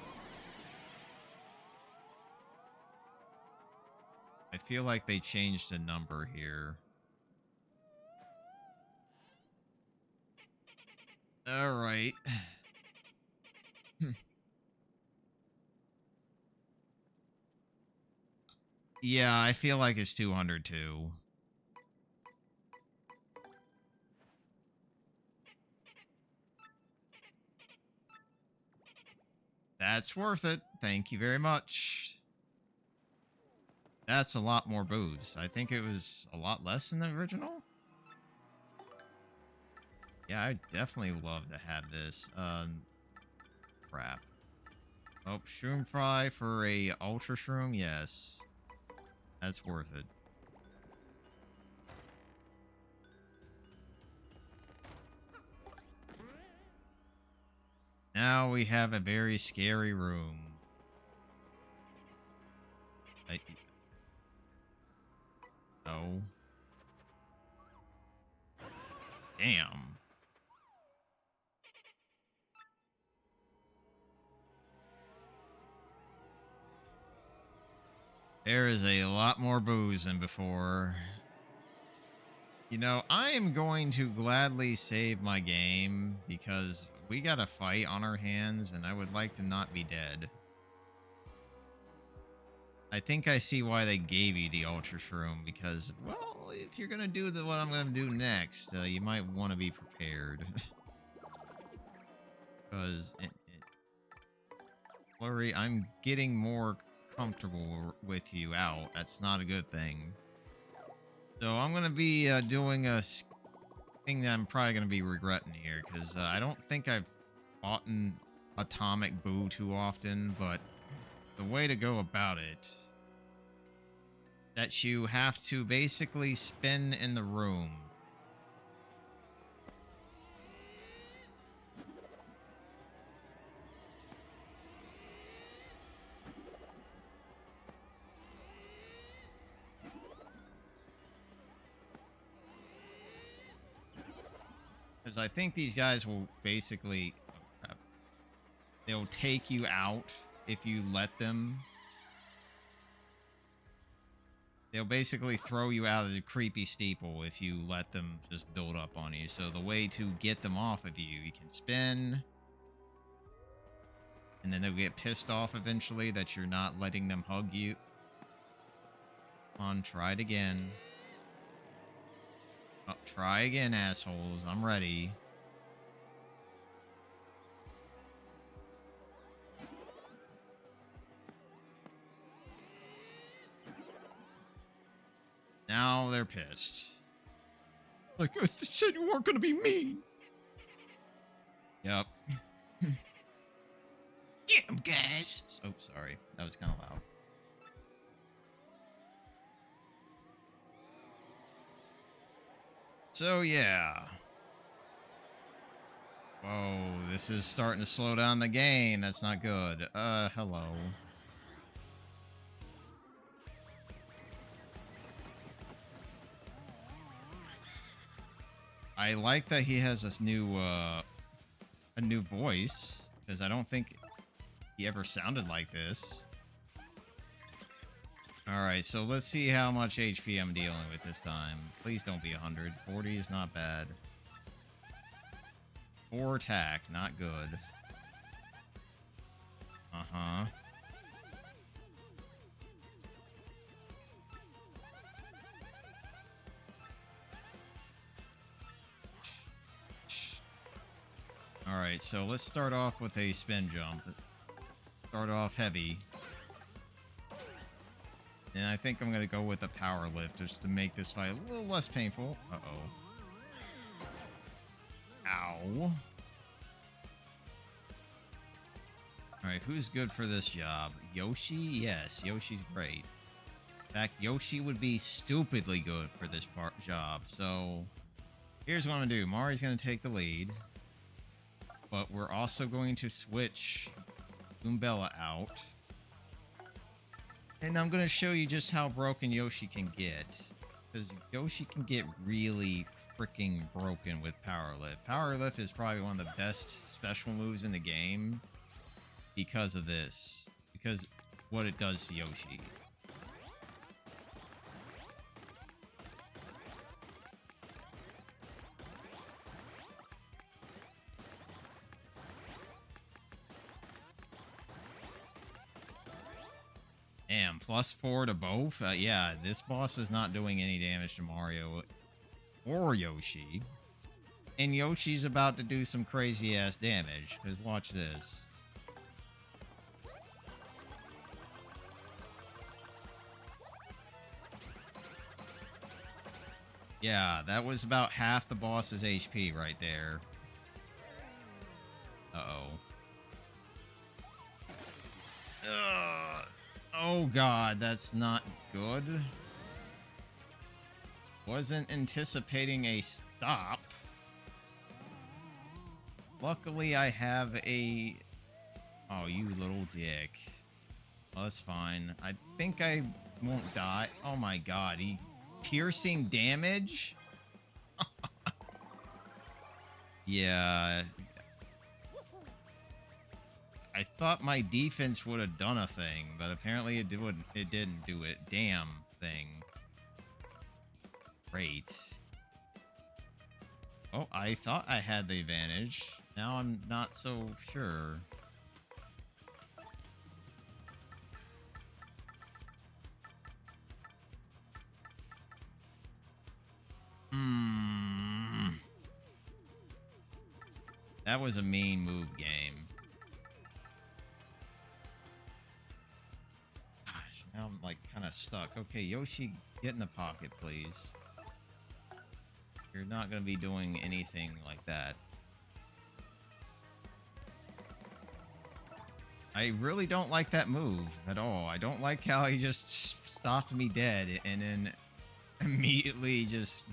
I feel like they changed the number here. All right. Yeah, I feel like it's 202. That's worth it. Thank you very much. That's a lot more booze. I think it was a lot less than the original. Yeah, I'd definitely love to have this. Crap. Oh, shroom fry for a ultra shroom? Yes. That's worth it. Now we have a very scary room. No. Damn. There is a lot more booze than before. You know, I am going to gladly save my game because we got a fight on our hands and I would like to not be dead. I think I see why they gave you the Ultra Shroom because, well, if you're going to do what I'm going to do next, you might want to be prepared. Because, Flurry, I'm getting more comfortable with you out. That's not a good thing. So I'm going to be doing a thing that I'm probably going to be regretting here because I don't think I've fought an Atomic Boo too often, but the way to go about it that you have to basically spin in the room. Because I think these guys will basically... they'll take you out if you let them. They'll basically throw you out of the creepy steeple if you let them just build up on you. So the way to get them off of you, you can spin. And then they'll get pissed off eventually that you're not letting them hug you. On, try it again. Oh, try again, assholes. I'm ready. Now they're pissed. Like, I said you weren't gonna be mean. Yep. Get 'em, guys. Oh, sorry. That was kind of loud. So, yeah. Whoa, this is starting to slow down the game. That's not good. Hello. I like that he has this new, a new voice, because I don't think he ever sounded like this. Alright, so let's see how much HP I'm dealing with this time. Please don't be 100. 40 is not bad. 4 attack, not good. Uh-huh. Alright, so let's start off with a spin jump. Start off heavy. And I think I'm going to go with a power lift just to make this fight a little less painful. Uh-oh. Ow. Alright, who's good for this job? Yoshi? Yes, Yoshi's great. In fact, Yoshi would be stupidly good for this job. So, here's what I'm going to do. Mari's going to take the lead. But we're also going to switch Goombella out. And I'm going to show you just how broken Yoshi can get. Because Yoshi can get really freaking broken with Power Lift. Power Lift is probably one of the best special moves in the game because of this. Because what it does to Yoshi. Damn, +4 to both? Yeah, this boss is not doing any damage to Mario or Yoshi. And Yoshi's about to do some crazy-ass damage. Because watch this. Yeah, that was about half the boss's HP right there. Uh-oh. Oh god, that's not good. Wasn't anticipating a stop. Luckily, I have a... Oh, you little dick. Well, that's fine. I think I won't die. Oh my god, he... Piercing damage? Yeah... I thought my defense would have done a thing, but apparently it didn't do it. Damn thing. Great. Oh, I thought I had the advantage. Now I'm not so sure. That was a mean move, game. Gosh, now I'm like kind of stuck. Okay, Yoshi, get in the pocket, please. You're not going to be doing anything like that. I really don't like that move at all. I don't like how he just stopped me dead and then immediately just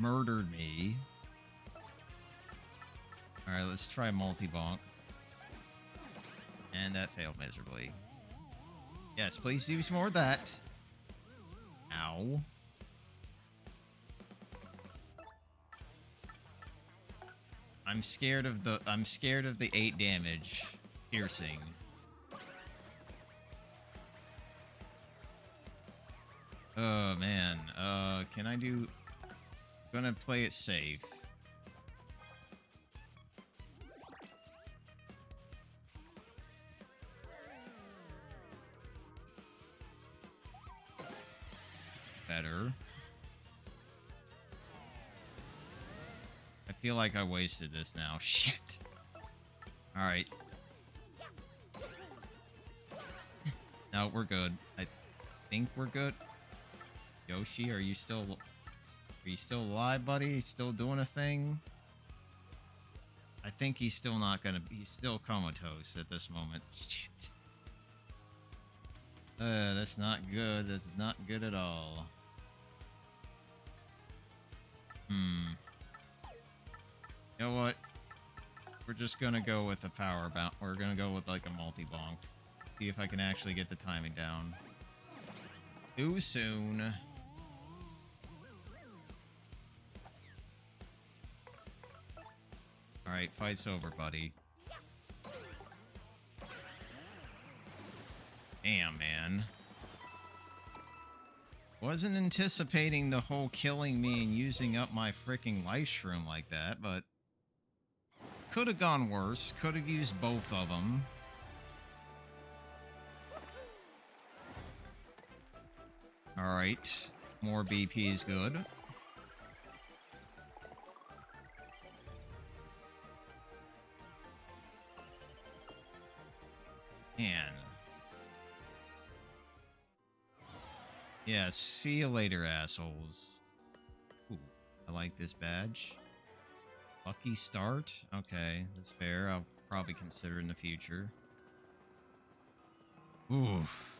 murdered me. Alright, let's try multi-bonk. And that failed miserably. Yes, please do some more of that. Ow. I'm scared of the 8 damage piercing. Oh man. Can I do... I'm gonna play it safe. better. I feel like I wasted this now. Shit. Alright. No, we're good. I think we're good. Yoshi, are you still alive, buddy? Still doing a thing? I think he's still not gonna... He's still comatose at this moment. Shit. That's not good. That's not good at all. You know what? We're just gonna go with a power bounce. We're gonna go with like a multi-bonk. See if I can actually get the timing down. Too soon. Alright, fight's over, buddy. Damn, man. Wasn't anticipating the whole killing me and using up my freaking life shroom like that, but... Could have gone worse. Could have used both of them. Alright. More BP is good. Man. Yeah, see you later, assholes. Ooh, I like this badge. Lucky start? Okay, that's fair. I'll probably consider in the future. Oof.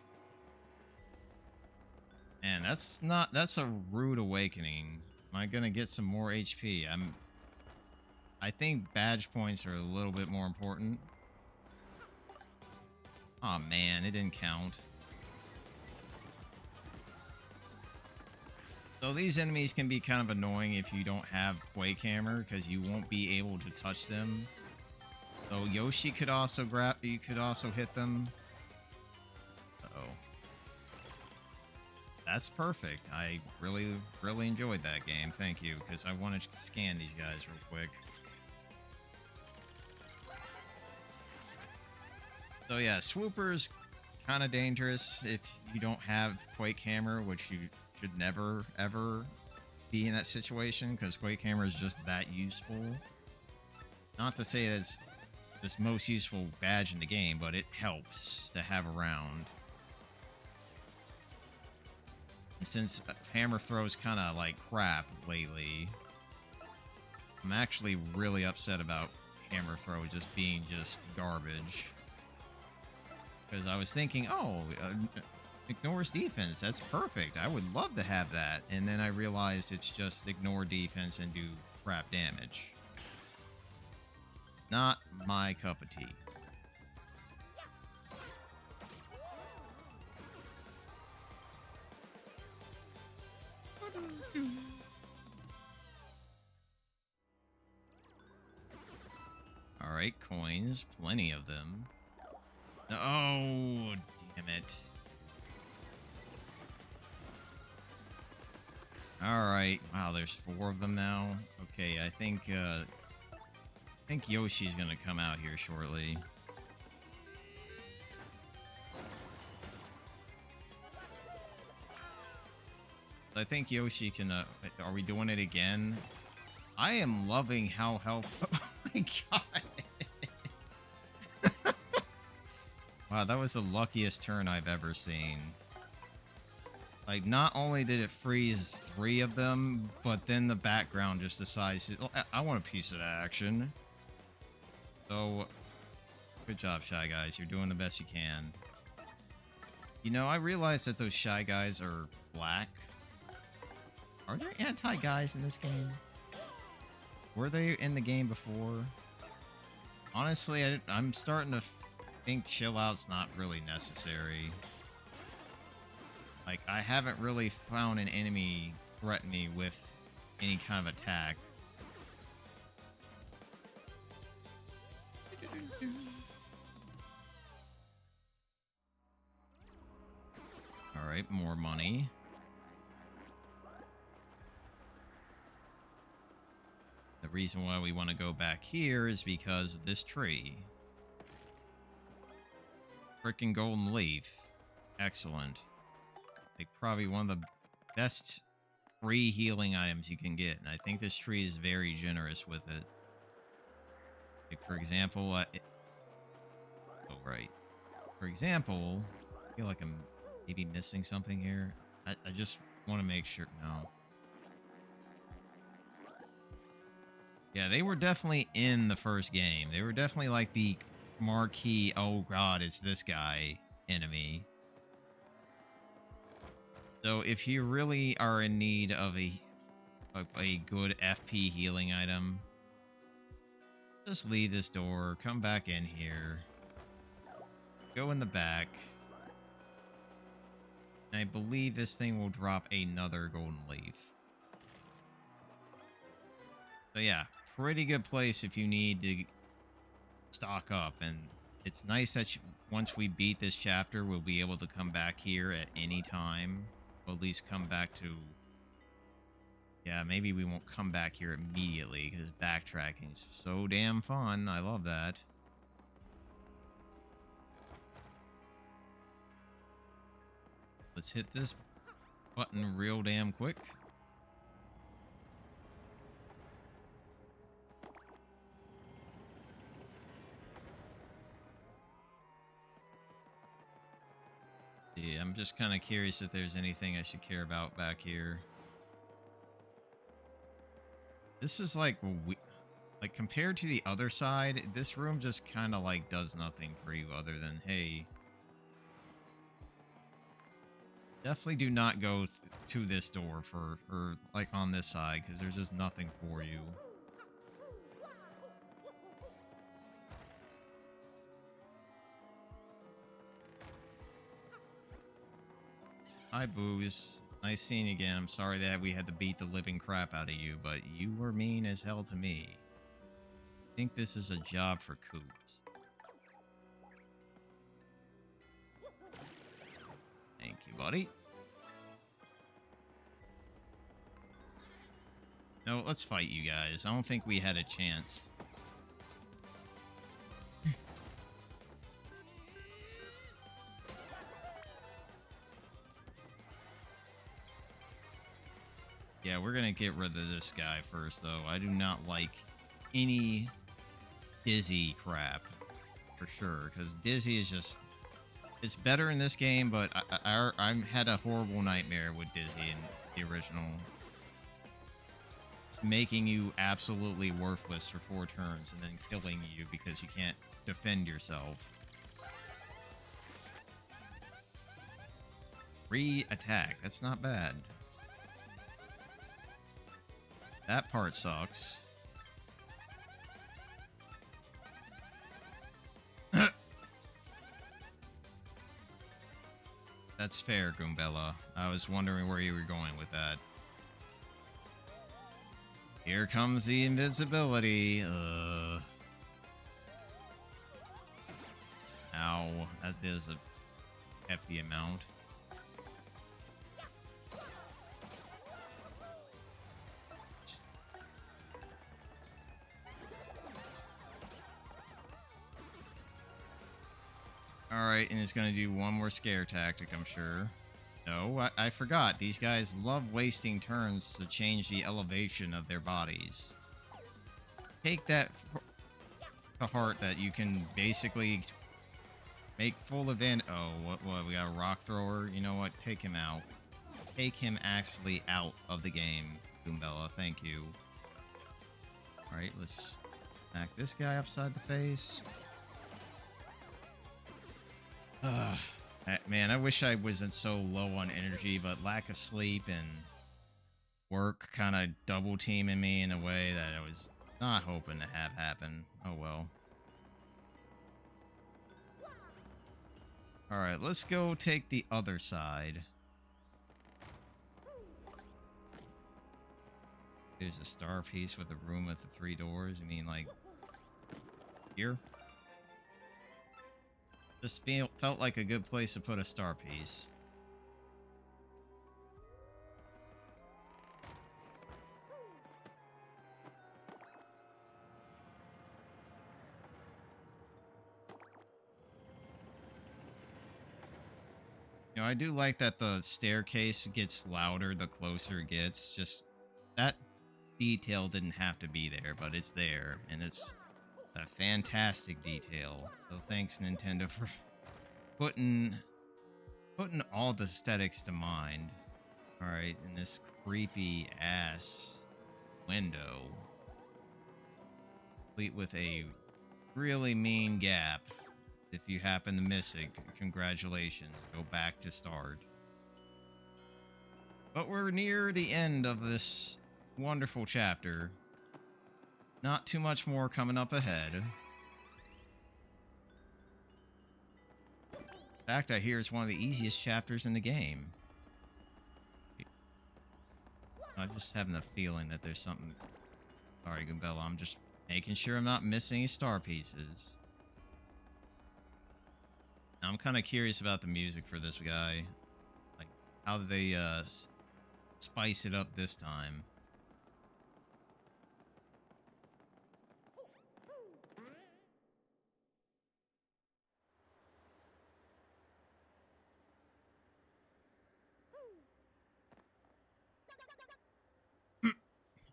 Man, that's a rude awakening. Am I gonna get some more HP? I think badge points are a little bit more important. Aw, man, it didn't count. So these enemies can be kind of annoying if you don't have Quake Hammer, because you won't be able to touch them. So Yoshi could also you could also hit them. Uh-oh. That's perfect. I really enjoyed that game. Thank you, because I want to scan these guys real quick. So yeah, Swooper's kind of dangerous if you don't have Quake Hammer, which you should never, ever be in that situation, because Quake Hammer is just that useful. Not to say that it's the most useful badge in the game, but it helps to have around. And since Hammer Throw's kind of like crap lately, I'm actually really upset about Hammer Throw just being just garbage. Because I was thinking, oh, ignores defense. That's perfect. I would love to have that. And then I realized it's just ignore defense and do crap damage. Not my cup of tea. Alright, coins. Plenty of them. Oh, damn it. Alright. Wow, there's 4 of them now. Okay, I think Yoshi's gonna come out here shortly. I think Yoshi can, are we doing it again? I am loving how helpful. Oh my god. Wow, that was the luckiest turn I've ever seen. Like, not only did it freeze 3 of them, but then the background just decides, I want a piece of that action. So, good job, Shy Guys. You're doing the best you can. You know, I realized that those Shy Guys are black. Are there anti-guys in this game? Were they in the game before? Honestly, I'm starting to think chill out's not really necessary. Like, I haven't really found an enemy threaten me with any kind of attack. Alright, more money. The reason why we want to go back here is because of this tree. Frickin' golden leaf. Excellent. Like, probably one of the best free healing items you can get, and I think this tree is very generous with it. Like, for example, oh, right. For example, I feel like I'm maybe missing something here. I just want to make sure. No. Yeah, they were definitely in the first game. They were definitely like the marquee, oh god, it's this guy enemy. So if you really are in need of a good FP healing item, just leave this door, come back in here, go in the back. And I believe this thing will drop another golden leaf. So yeah, pretty good place if you need to stock up. And it's nice that once we beat this chapter, we'll be able to come back here at any time. Or at least come back to... Yeah, maybe we won't come back here immediately because backtracking is so damn fun. I love that. Let's hit this button real damn quick. Yeah, I'm just kind of curious if there's anything I should care about back here. This is like, compared to the other side, this room just kind of like does nothing for you other than, hey, definitely do not go to this door for like on this side because there's just nothing for you. Hi, Booze. Nice seeing you again. I'm sorry that we had to beat the living crap out of you, but you were mean as hell to me. I think this is a job for Coops. Thank you, buddy. No, let's fight you guys. I don't think we had a chance. Yeah, we're gonna get rid of this guy first, though. I do not like any Dizzy crap, for sure, because Dizzy is just... It's better in this game, but I had a horrible nightmare with Dizzy in the original. It's making you absolutely worthless for 4 turns and then killing you because you can't defend yourself. Re-attack, that's not bad. That part sucks. That's fair, Goombella. I was wondering where you were going with that. Here comes the invincibility. Ow. That is a hefty amount. Alright, and it's going to do one more scare tactic, I'm sure. No, I forgot. These guys love wasting turns to change the elevation of their bodies. Take that to heart that you can basically make full event. Oh, what? We got a rock thrower? You know what? Take him out. Take him actually out of the game, Goombella. Thank you. Alright, let's smack this guy upside the face. Man, I wish I wasn't so low on energy, but lack of sleep and work kind of double teaming me in a way that I was not hoping to have happen. Oh well. Alright, let's go take the other side. There's a star piece with a room with the 3 doors. I mean, like, here? Just felt like a good place to put a star piece. You know, I do like that the staircase gets louder the closer it gets. Just that detail didn't have to be there, but it's there, and it's a fantastic detail. So thanks, Nintendo, for putting all the aesthetics to mind. All right, in this creepy ass window, complete with a really mean gap. If you happen to miss it, congratulations. Go back to start. But we're near the end of this wonderful chapter. Not too much more coming up ahead. In fact, I hear it's one of the easiest chapters in the game. I'm just having a feeling that there's something... Sorry, Goombella, I'm just making sure I'm not missing any star pieces. I'm kind of curious about the music for this guy. Like, how do they spice it up this time?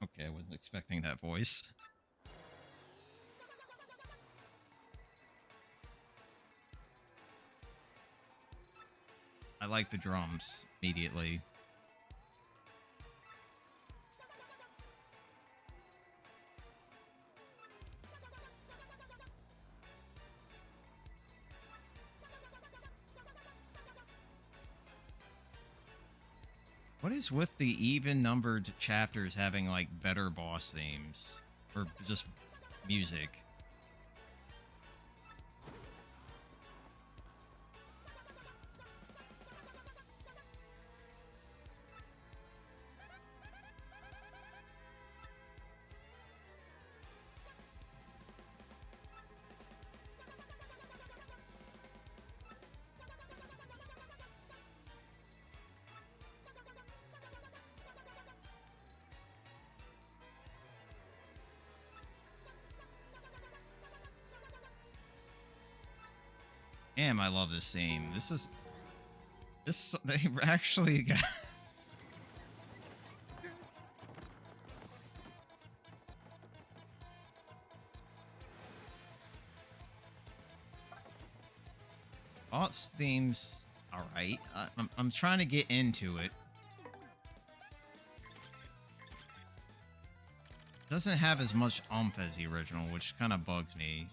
Okay, I wasn't expecting that voice. I like the drums immediately. What is with the even-numbered chapters having, like, better boss themes? Or just music? Damn, I love this theme. This they actually got... Boss themes, alright. I'm trying to get into it. Doesn't have as much oomph as the original, which kind of bugs me.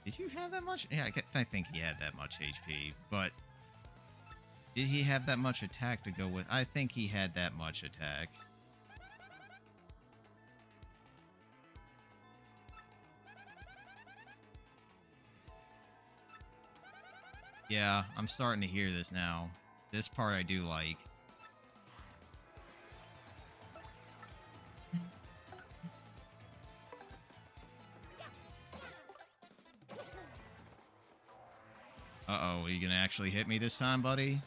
Did you have that much? Yeah, I think he had that much HP, but did he have that much attack to go with? I think he had that much attack. Yeah, I'm starting to hear this now. This part I do like. Uh-oh, are you gonna actually hit me this time, buddy?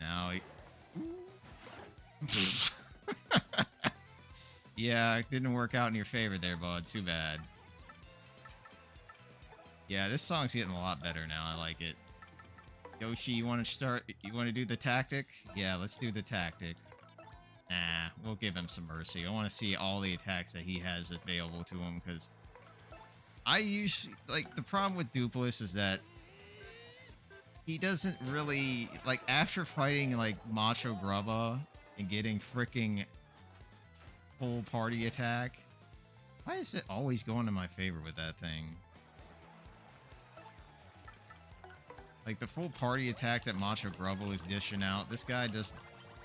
Now yeah, it didn't work out in your favor there, bud. Too bad. Yeah, this song's getting a lot better now. I like it. Yoshi, you want to start? You want to do the tactic? Yeah, let's do the tactic. Nah, we'll give him some mercy. I want to see all the attacks that he has available to him, because I usually... Like, the problem with Dupless is that he doesn't really... Like, after fighting, like, Macho Grubba and getting freaking full party attack, why is it always going in my favor with that thing? Like, the full party attack that Macho Grubba is dishing out, this guy just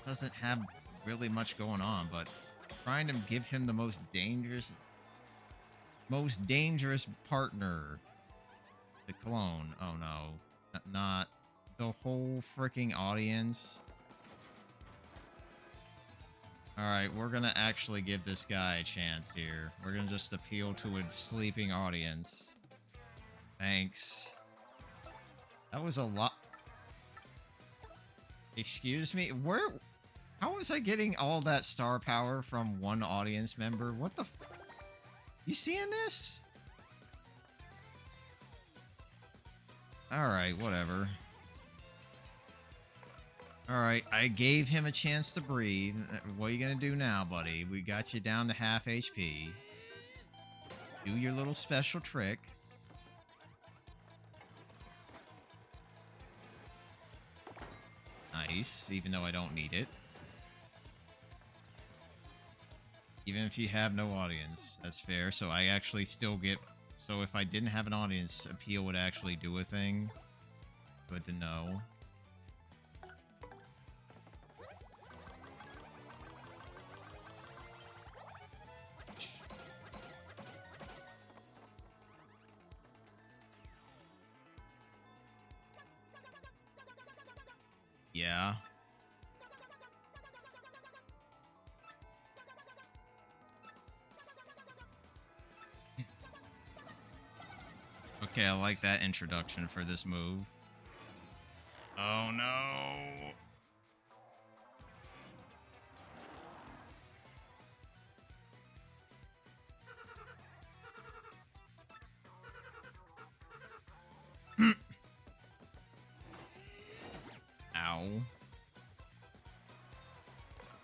doesn't have really much going on, but trying to give him the most dangerous partner to clone. Oh no, not the whole freaking audience. All right, we're gonna actually give this guy a chance here. We're gonna just appeal to a sleeping audience. Thanks. That was a lot. Excuse me, where? How was I getting all that star power from one audience member? What the f... You seeing this? Alright, whatever. Alright, I gave him a chance to breathe. What are you gonna do now, buddy? We got you down to half HP. Do your little special trick. Nice, even though I don't need it. Even if you have no audience, that's fair. So I actually still get... So if I didn't have an audience, appeal would actually do a thing. Good to know. Yeah. Okay, I like that introduction for this move. Oh no! Ow.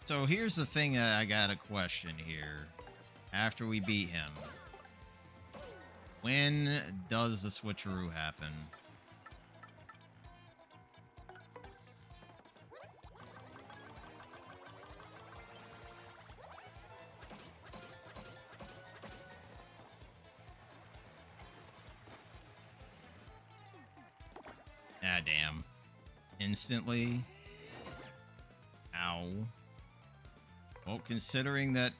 So here's the thing that I got a question here. After we beat him, when does the switcheroo happen? Ah, damn. Instantly? Ow. Well, considering that,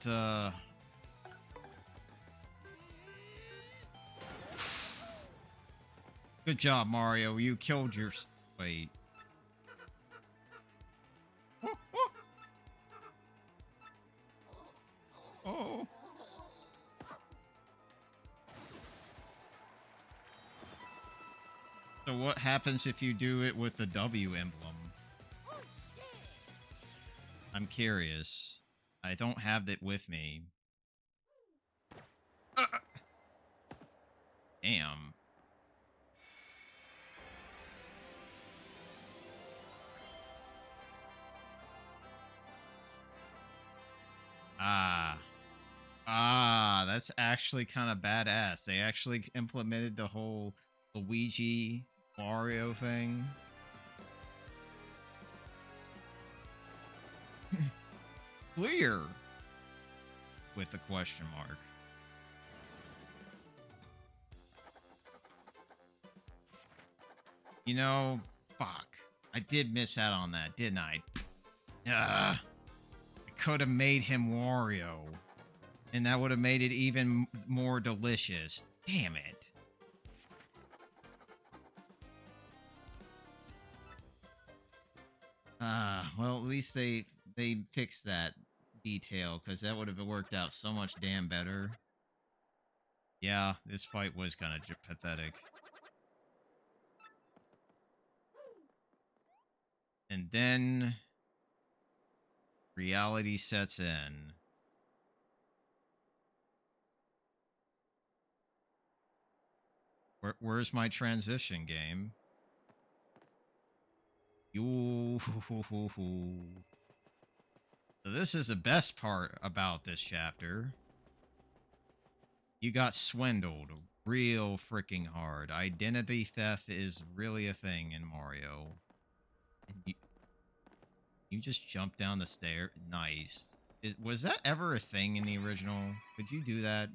Good job, Mario. You killed your... Wait. Oh. So what happens if you do it with the W emblem? I'm curious. I don't have it with me. Damn. That's actually kind of badass. They actually implemented the whole Luigi Mario thing. Clear with the question mark. You know, fuck. I did miss out on that, didn't I? I could have made him Wario. And that would have made it even more delicious. Damn it. Well, at least they fixed that detail, because that would have worked out so much damn better. Yeah, this fight was kind of pathetic. And then reality sets in. Where's my transition game? Yo. So this is the best part about this chapter. You got swindled real freaking hard. Identity theft is really a thing in Mario. You just jump down the stair. Nice. Was that ever a thing in the original? Could you do that?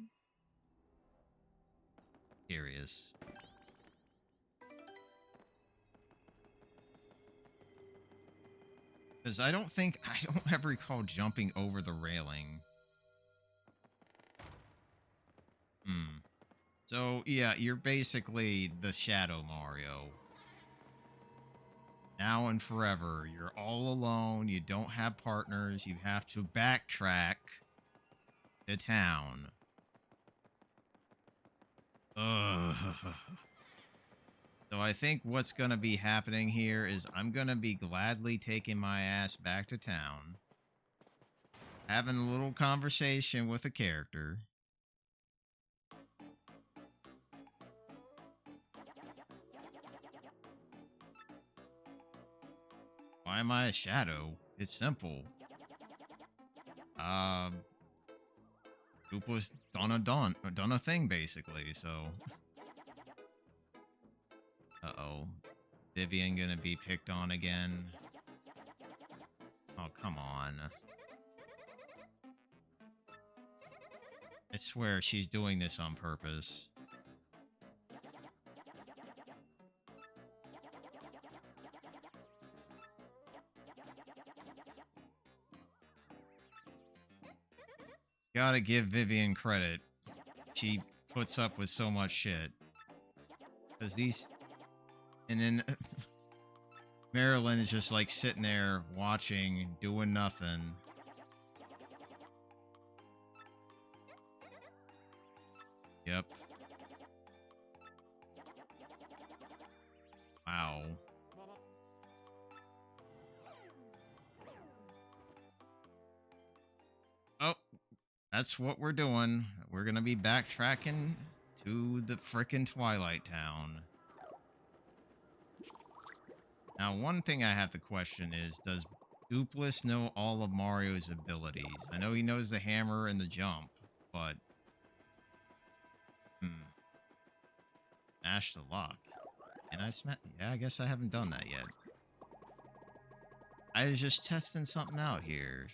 Curious. Because I don't ever recall jumping over the railing. So, yeah, you're basically the Shadow Mario. Now and forever. You're all alone. You don't have partners. You have to backtrack to town. Ugh. So I think what's going to be happening here is I'm going to be gladly taking my ass back to town. Having a little conversation with a character. Why am I a shadow? It's simple. Dupla's done a thing basically, so. Uh-oh. Vivian gonna be picked on again. Oh, come on. I swear she's doing this on purpose. Gotta give Vivian credit. She puts up with so much shit. Because these... And then... Marilyn is just like sitting there watching, doing nothing. Yep. Wow. Oh, that's what we're doing. We're gonna be backtracking to the frickin' Twilight Town. Now, one thing I have to question is, does Dupless know all of Mario's abilities? I know he knows the hammer and the jump, but... Mash the lock. And I smash... Yeah, I guess I haven't done that yet. I was just testing something out here.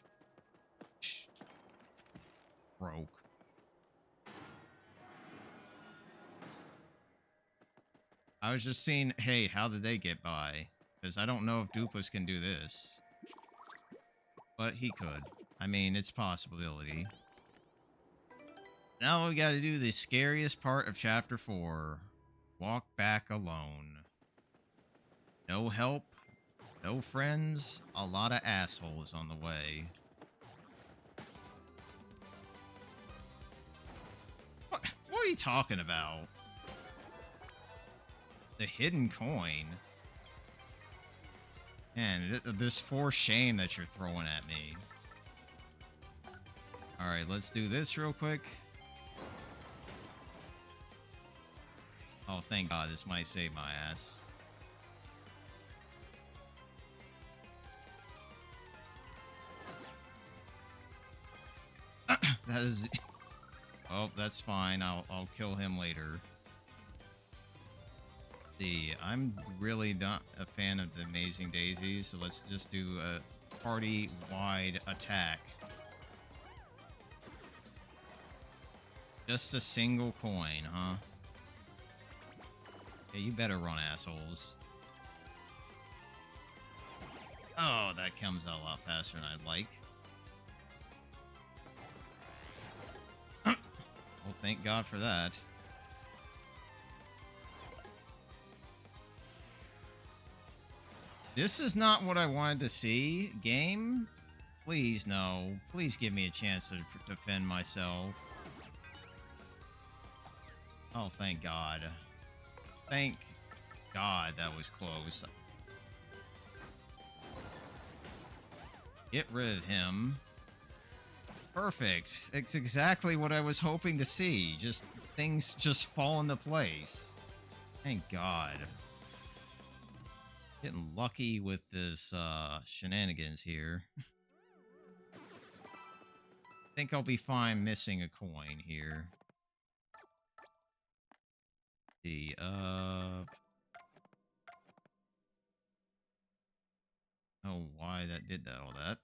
Shh. Broke. I was just seeing, hey, how did they get by? Because I don't know if Dupless can do this. But he could. I mean, it's a possibility. Now we gotta do the scariest part of Chapter 4. Walk back alone. No help. No friends. A lot of assholes on the way. What are you talking about? The hidden coin? Man, this for shame that you're throwing at me. Alright, let's do this real quick. Oh, thank God, this might save my ass. That is... Oh, that's fine. I'll kill him later. See, I'm really not a fan of the Amazing Daisies, so let's just do a party-wide attack. Just a single coin, huh? Yeah, you better run, assholes. Oh, that comes out a lot faster than I'd like. Well, thank God for that. This is not what I wanted to see. Game? Please, no. Please give me a chance to defend myself. Oh, thank God. Thank God that was close. Get rid of him. Perfect. It's exactly what I was hoping to see. Just things just fall into place. Thank God. Getting lucky with this shenanigans here. Think I'll be fine missing a coin here. Let's see, oh, why that did that all that.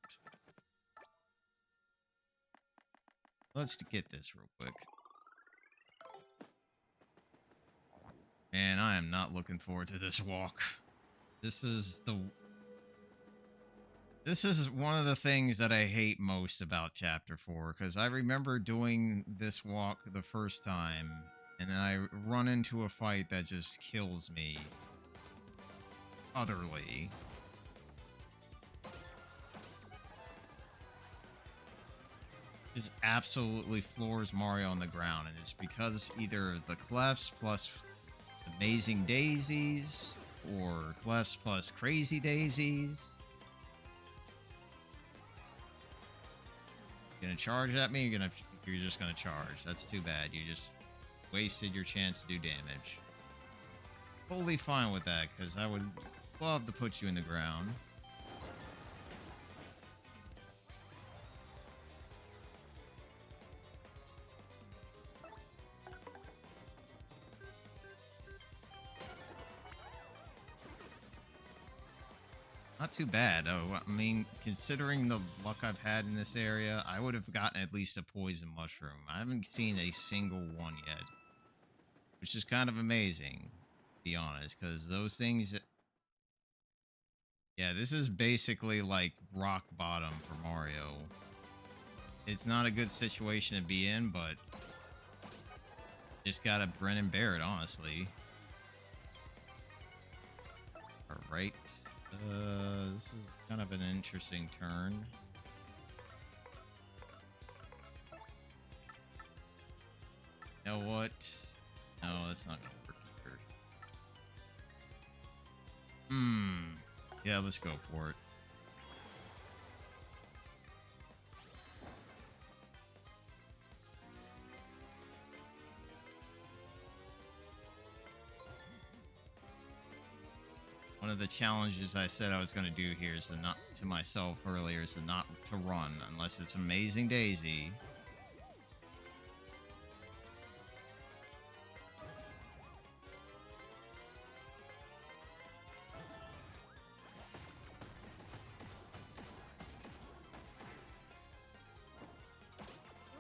Let's get this real quick. Man, I am not looking forward to this walk. This is one of the things that I hate most about Chapter 4, because I remember doing this walk the first time, and then I run into a fight that just kills me utterly. Just absolutely floors Mario on the ground, and it's because either the clefs plus Amazing Daisies, or clefs plus Crazy Daisies. You gonna charge at me? You're just gonna charge. That's too bad. You just wasted your chance to do damage. Totally fine with that, because I would love to put you in the ground. Not too bad. Oh, I mean, considering the luck I've had in this area, I would have gotten at least a poison mushroom. I haven't seen a single one yet, which is kind of amazing, to be honest, because those things. Yeah, this is basically like rock bottom for Mario. It's not a good situation to be in, but just gotta grin and bear it, honestly. Alright. This is kind of an interesting turn. You know what? No, that's not gonna work either. Yeah, let's go for it. One of the challenges I said I was going to do here is to not to myself earlier is to not to run unless it's Amazing Daisy.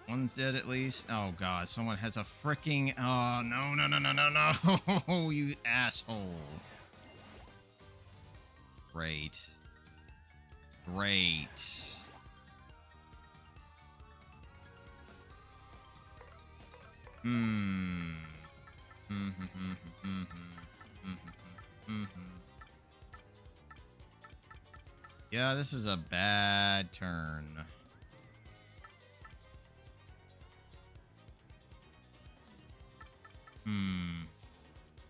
One's dead at least. Oh god, someone has a freaking. Oh no no no no no no! You asshole! Great. Great. Yeah, this is a bad turn.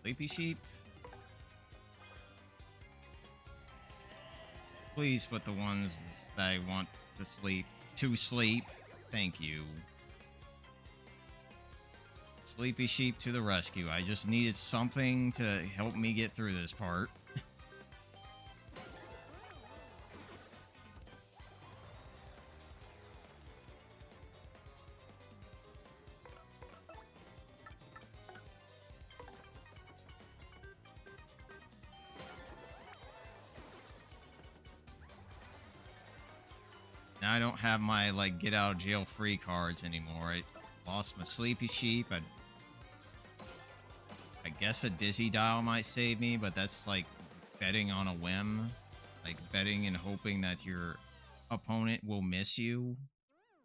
Sleepy sheep? Please put the ones that I want to sleep. Thank you. Sleepy sheep to the rescue. I just needed something to help me get through this part. Now I don't have my, like, get out of jail free cards anymore. I lost my sleepy sheep. I guess a dizzy dial might save me, but that's like betting on a whim. Like betting and hoping that your opponent will miss you,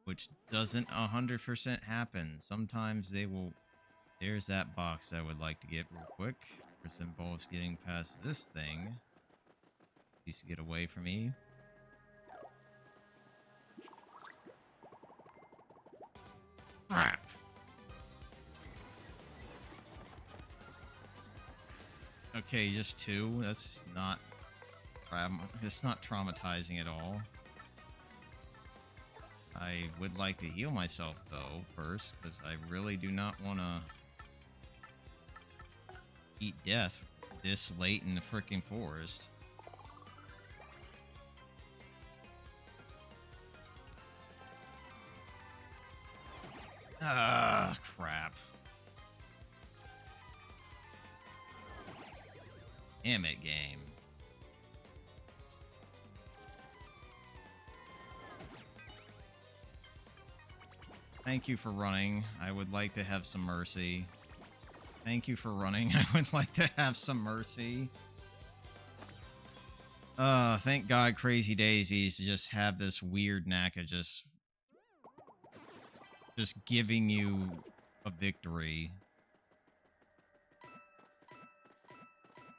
which doesn't 100% happen. Sometimes they will. There's that box I would like to get real quick. This involves getting past this thing. Please get away from me. Crap. Okay, just two. That's not. It's not traumatizing at all. I would like to heal myself though first, because I really do not want to eat death this late in the freaking forest. Ah, crap. Damn it, game. Thank you for running. I would like to have some mercy. Thank you for running. I would like to have some mercy. Thank God Crazy Daisies just have this weird knack of just giving you a victory.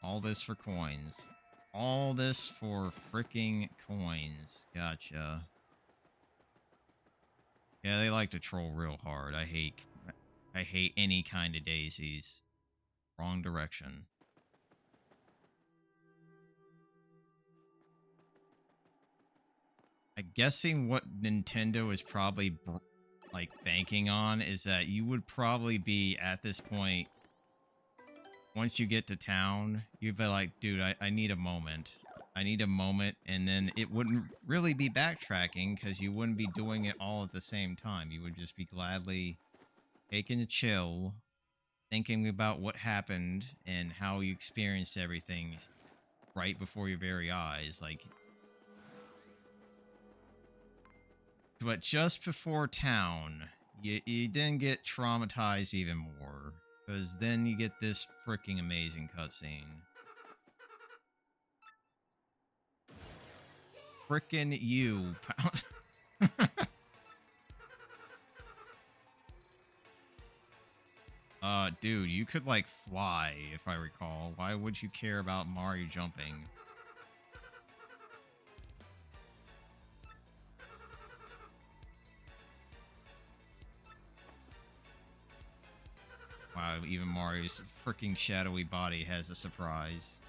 All this for coins. All this for freaking coins. Gotcha. Yeah, they like to troll real hard. I hate any kind of daisies. Wrong direction. I'm guessing what Nintendo is probably like banking on is that you would probably be at this point. Once you get to town, you'd be like, dude, I need a moment. I need a moment, and then it wouldn't really be backtracking because you wouldn't be doing it all at the same time. You would just be gladly taking a chill, thinking about what happened and how you experienced everything right before your very eyes. Like, But just before town, you then get traumatized even more. Because then you get this freaking amazing cutscene. Frickin' you. Dude, you could, like, fly, if I recall. Why would you care about Mario jumping? Wow, even Mario's freaking shadowy body has a surprise.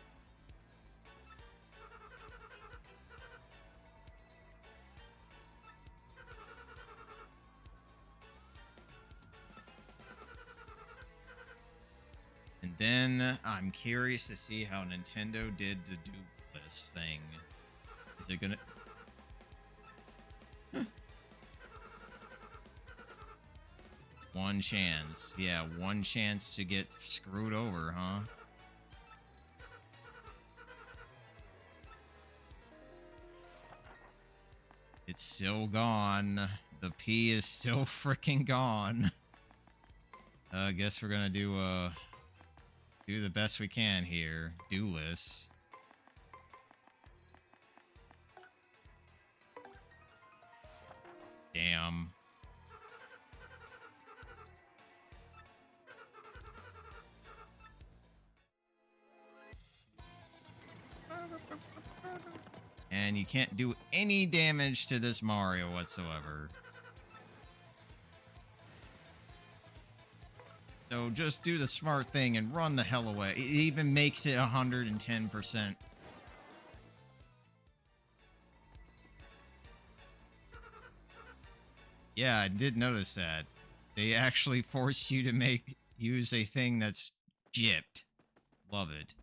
And then I'm curious to see how Nintendo did the duplicate thing. Is it gonna... One chance. Yeah, one chance to get screwed over, huh? It's still gone. The P is still freaking gone. I guess we're gonna do the best we can here. Duelist. Damn. And you can't do any damage to this Mario whatsoever. So just do the smart thing and run the hell away. It even makes it 110%. Yeah, I did notice that. They actually forced you to use a thing that's gypped. Love it.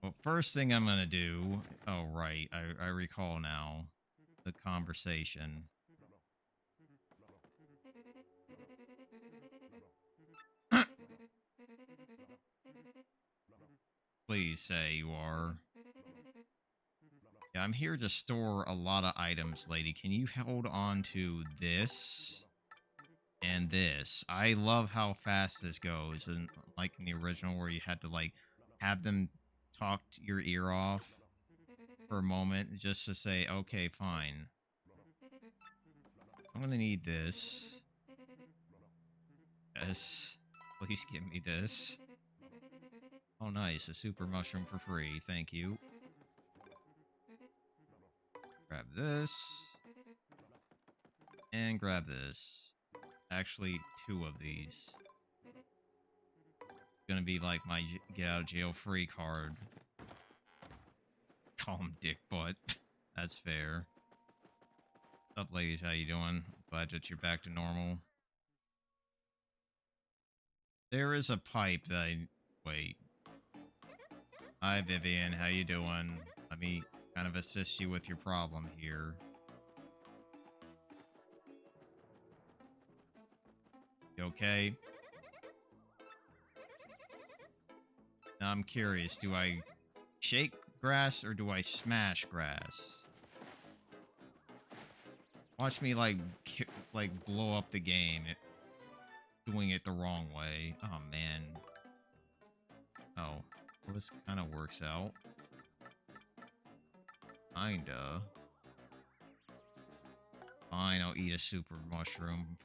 Well, first thing I'm gonna do... Oh, right. I recall now. The conversation. Please say you are. Yeah, I'm here to store a lot of items, lady. Can you hold on to this and this? I love how fast this goes. And like in the original where you had to, like, have them talk your ear off for a moment just to say, okay, fine. I'm gonna need this. Yes. Please give me this. Oh, nice. A super mushroom for free. Thank you. Grab this. And grab this. Actually, two of these. Gonna be like my get out of jail free card. Call him dick butt. That's fair. What's up, ladies? How you doing? Glad that you're back to normal. There is a pipe that I... Wait. Hi, Vivian. How you doing? Let me kind of assist you with your problem here. You okay? Now I'm curious. Do I shake grass or do I smash grass? Watch me, like blow up the game. Doing it the wrong way. Oh, man. Oh. Well, this kind of works out. Kinda. Fine, I'll eat a super mushroom.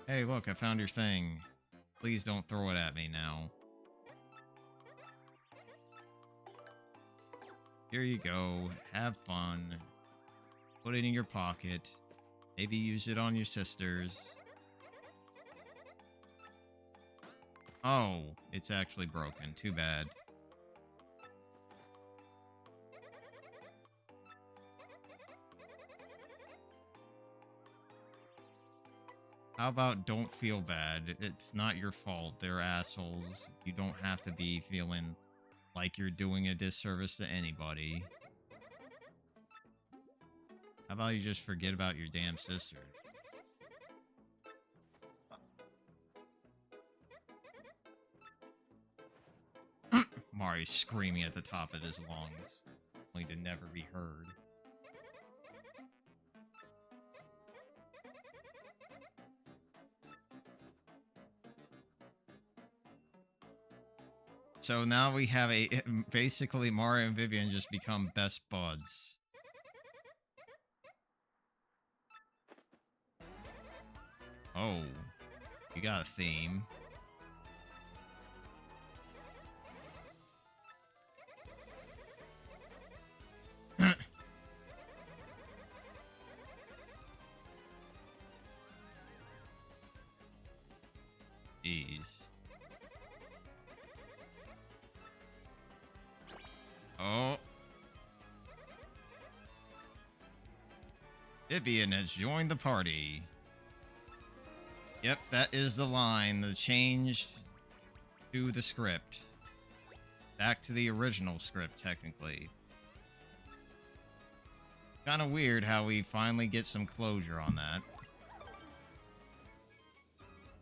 Hey, look, I found your thing. Please don't throw it at me now. Here you go. Have fun. Put it in your pocket. Maybe use it on your sisters. Oh, it's actually broken. Too bad. How about don't feel bad? It's not your fault. They're assholes. You don't have to be feeling like you're doing a disservice to anybody. How about you just forget about your damn sister? Mario screaming at the top of his lungs, only to never be heard. So now we have basically Mario and Vivian just become best buds. Oh, you got a theme. Jeez. Oh. Vivian has joined the party. Yep, that is the line. The change to the script. Back to the original script, technically. Kind of weird how we finally get some closure on that.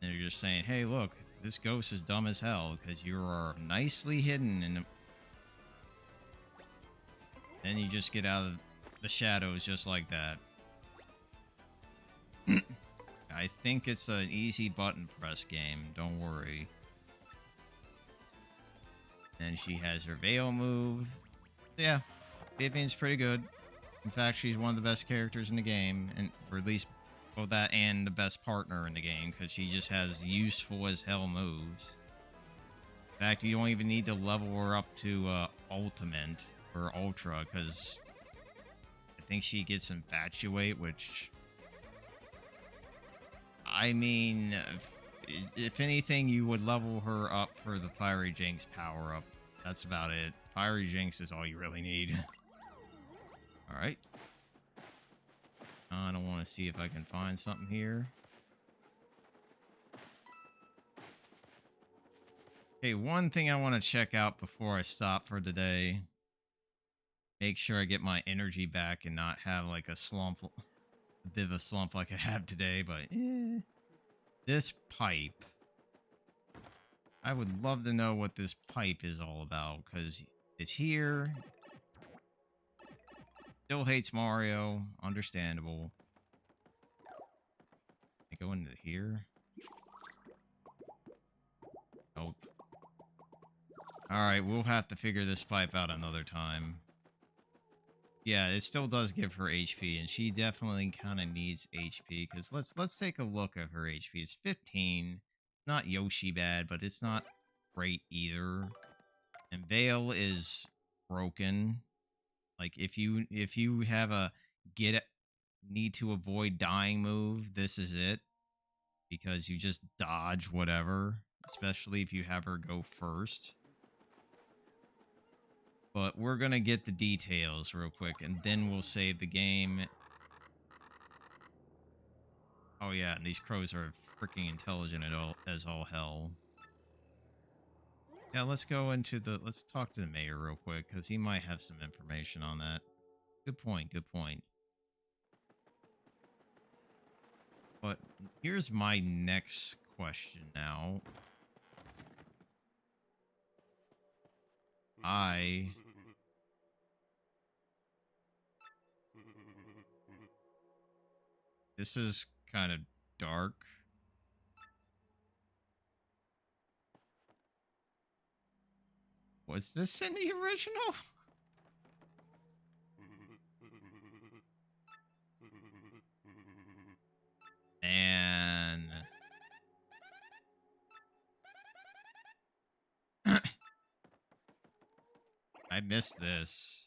And they're just saying, hey, look, this ghost is dumb as hell because you are nicely hidden in the... Then you just get out of the shadows just like that. I think it's an easy button press game, don't worry. And she has her veil move. Yeah, Vivian's pretty good. In fact, she's one of the best characters in the game, and or at least both that and the best partner in the game, because she just has useful as hell moves. In fact, you don't even need to level her up to Ultimate or Ultra, because I think she gets Infatuate, which... I mean, if anything, you would level her up for the Fiery Jinx power-up. That's about it. Fiery Jinx is all you really need. Alright. I don't want to see if I can find something here. Okay, one thing I want to check out before I stop for today. Make sure I get my energy back and not have like a slump. A bit of a slump like I have today, but this pipe. I would love to know what this pipe is all about, because it's here. Still hates Mario. Understandable. I go into here? Nope. Alright, we'll have to figure this pipe out another time. Yeah, it still does give her HP, and she definitely kind of needs HP, because let's take a look at her HP. It's 15. Not Yoshi bad, but it's not great either. And Veil is broken. Like, if you have a need to avoid dying move, this is it. Because you just dodge whatever, especially if you have her go first. But we're going to get the details real quick, and then we'll save the game. Oh, yeah, and these crows are freaking intelligent as all hell. Yeah, let's go into the... Let's talk to the mayor real quick, because he might have some information on that. Good point, good point. But here's my next question now. This is kind of dark. Was this in the original? And... I missed this.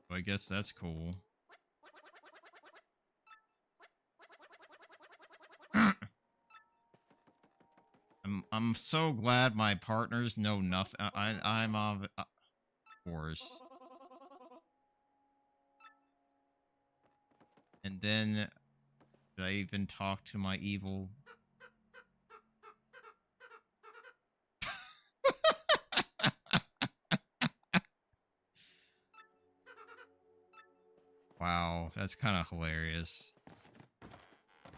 Well, I guess that's cool. I'm so glad my partners know nothing. I'm of course. And then did I even talk to my evil? Wow, that's kind of hilarious.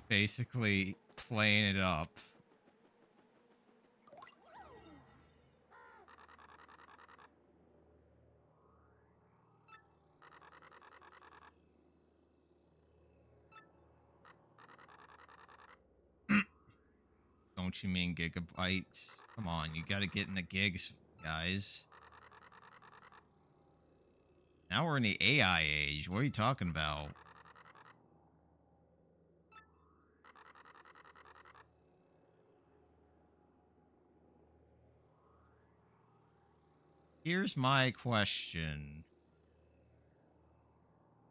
Basically playing it up. Don't you mean gigabytes? Come on, you gotta get in the gigs, guys. Now we're in the AI age. What are you talking about? Here's my question.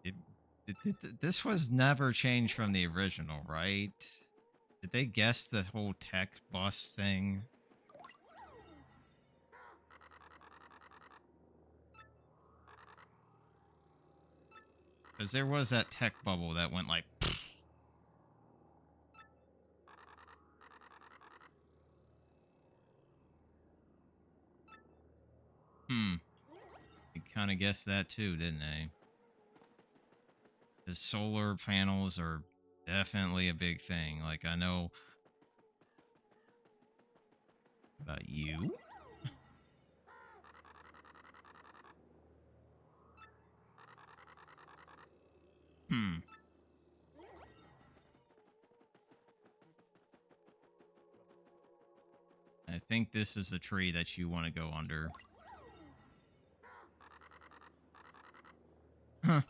It, this was never changed from the original, right? Did they guess the whole tech bus thing? Because there was that tech bubble that went like... They kind of guessed that too, didn't they? The solar panels are definitely a big thing. Like, I know about you. I think this is the tree that you want to go under. Huh.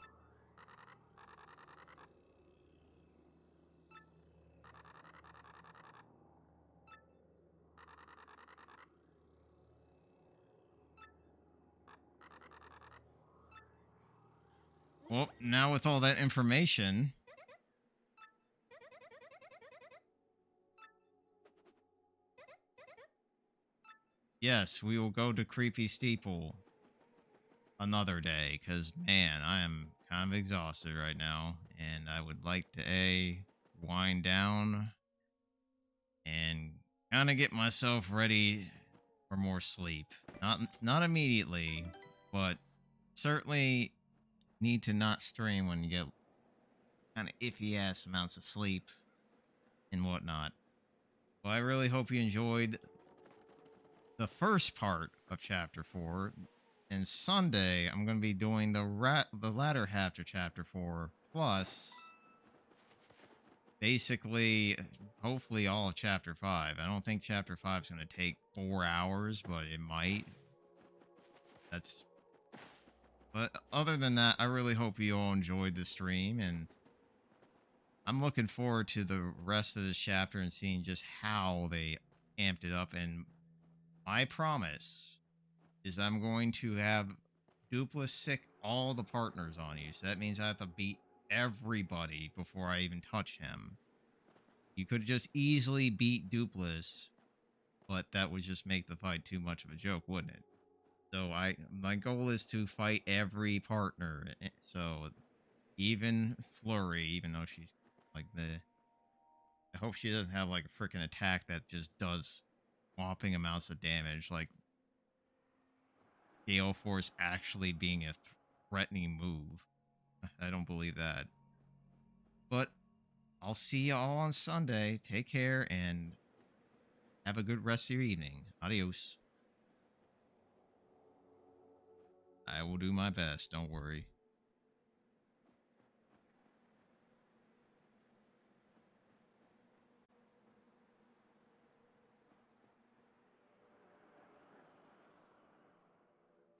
Well, now with all that information... Yes, we will go to Creepy Steeple another day, because, man, I am kind of exhausted right now, and I would like to, wind down and kind of get myself ready for more sleep. Not immediately, but certainly need to not strain when you get kind of iffy-ass amounts of sleep and whatnot. Well, I really hope you enjoyed the first part of Chapter 4. And Sunday, I'm going to be doing the latter half of Chapter 4, plus basically, hopefully all of Chapter 5. I don't think Chapter 5 is going to take 4 hours, but it might. But other than that, I really hope you all enjoyed the stream, and I'm looking forward to the rest of this chapter and seeing just how they amped it up. And my promise is I'm going to have Dupless sick all the partners on you. So that means I have to beat everybody before I even touch him. You could just easily beat Dupless, but that would just make the fight too much of a joke, wouldn't it? So my goal is to fight every partner. So even Flurry, even though she's like I hope she doesn't have like a freaking attack that just does whopping amounts of damage, like Gale Force actually being a threatening move. I don't believe that. But I'll see you all on Sunday. Take care and have a good rest of your evening. Adios. I will do my best. Don't worry.